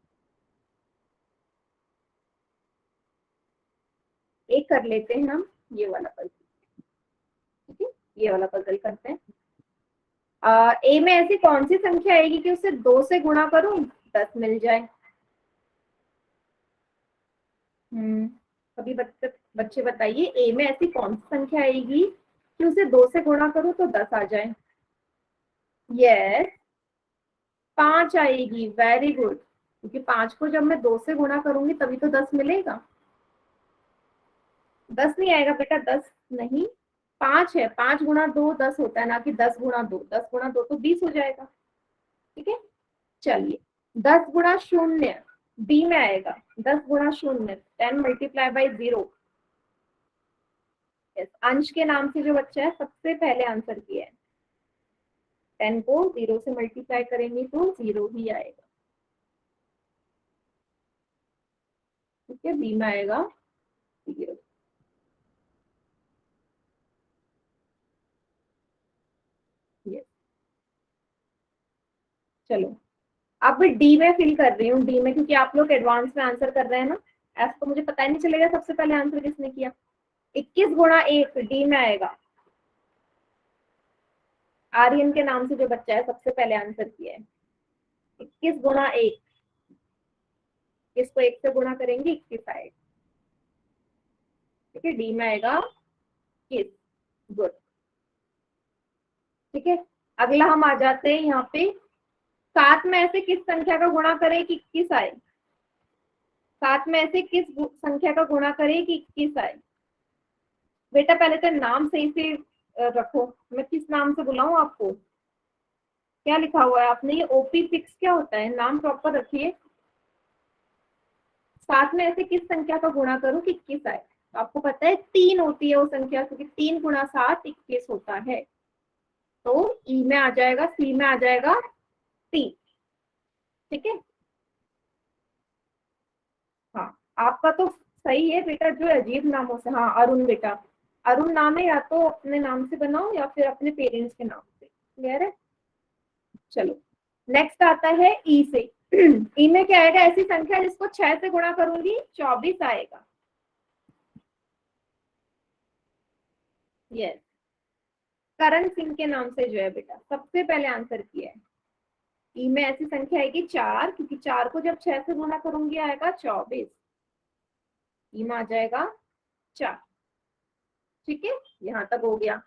एक कर लेते हैं हम ये वाला पजल। ठीक है, ये वाला पजल करते हैं। ए में ऐसी कौन सी संख्या आएगी कि उसे 2 से गुणा करूं 10 मिल जाए? अभी बच्चे बताइए, ए में ऐसी कौन सी संख्या आएगी कि उसे 2 से गुणा करूं तो 10 आ जाए? यस, 5 आएगी। वेरी गुड, क्योंकि 5 को जब मैं 2 से गुणा करूंगी तभी तो 10 मिलेगा। 10 नहीं आएगा बेटा, 10 नहीं, 5 है। 5 गुणा 2 10 होता है, ना कि 10 गुणा 2। 10 गुणा 2 तो 20 हो जाएगा। ठीक है, चलिए, 10 गुणा 0 बी में आएगा। 10 गुणा 0 10 मल्टीप्लाई बाई 0। अंश के नाम से जो बच्चा है सबसे पहले आंसर किया है। 10 को 0 से मल्टीप्लाई करेंगे तो 0 ही आएगा। ठीक है, बी में आएगा 0। चलो, अब डी में फिल कर रही हूँ। डी में, क्योंकि आप लोग एडवांस में आंसर कर रहे हैं ना, एफ तो मुझे पता ही नहीं चलेगा सबसे पहले आंसर किसने किया। 21 गुणा 1 डी में आएगा। आर्यन के नाम से जो बच्चा है सबसे पहले आंसर किया है। 21 गुणा 1, इसको 1 से गुणा करेंगे 21 आएगा। ठीक है, डी में आएगा 21। गुड। ठीक है, अगला हम आ जाते हैं यहाँ पे 7 में ऐसे किस संख्या का गुणा करें कि 21 आए? 7 में ऐसे किस संख्या का गुणा करें कि 21 आए? बेटा पहले तो नाम सही से रखो, मैं किस नाम से बुलाऊं आपको? क्या लिखा हुआ है आपने? ये ओपी फिक्स क्या होता है? नाम प्रॉपर रखिए। 7 में ऐसे किस संख्या का गुणा करूं कि 21 आए? तो आपको पता है 3 होती है वो संख्या, क्योंकि 3 गुणा 7 21 होता है। तो ई में आ जाएगा, सी में आ जाएगा 3। ठीक है, हाँ आपका तो सही है बेटा, जो अजीब नामों से, हाँ अरुण बेटा, अरुण नाम है, या तो अपने नाम से बनाओ या फिर अपने पेरेंट्स के नाम से। क्लियर है? चलो नेक्स्ट आता है ई से। ई में क्या आएगा? ऐसी संख्या जिसको 6 से गुणा करूंगी 24 आएगा। यस, करण सिंह के नाम से जो है बेटा सबसे पहले आंसर किया है। ई में ऐसी संख्या आएगी 4, क्योंकि 4 को जब 6 से गुणा करूंगी आएगा 24। ई में आ जाएगा 4। ठीक है, यहां तक हो गया।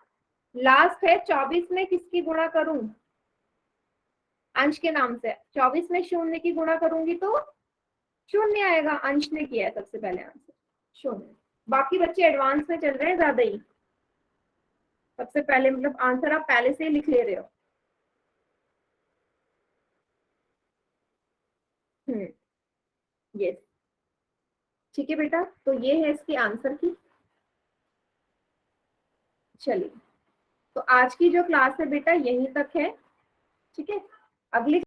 लास्ट है 24 में किसकी गुणा करूं? अंश के नाम से। 24 में शून्य की गुणा करूंगी तो शून्य आएगा। अंश ने किया है सबसे पहले आंसर शून्य। बाकी बच्चे एडवांस में चल रहे हैं ज्यादा ही, सबसे पहले मतलब आंसर आप पहले से ही लिख ले रहे हो। यस, ठीक है बेटा, तो ये है इसकी आंसर की। चलिए, तो आज की जो क्लास है बेटा यहीं तक है। ठीक है, अगली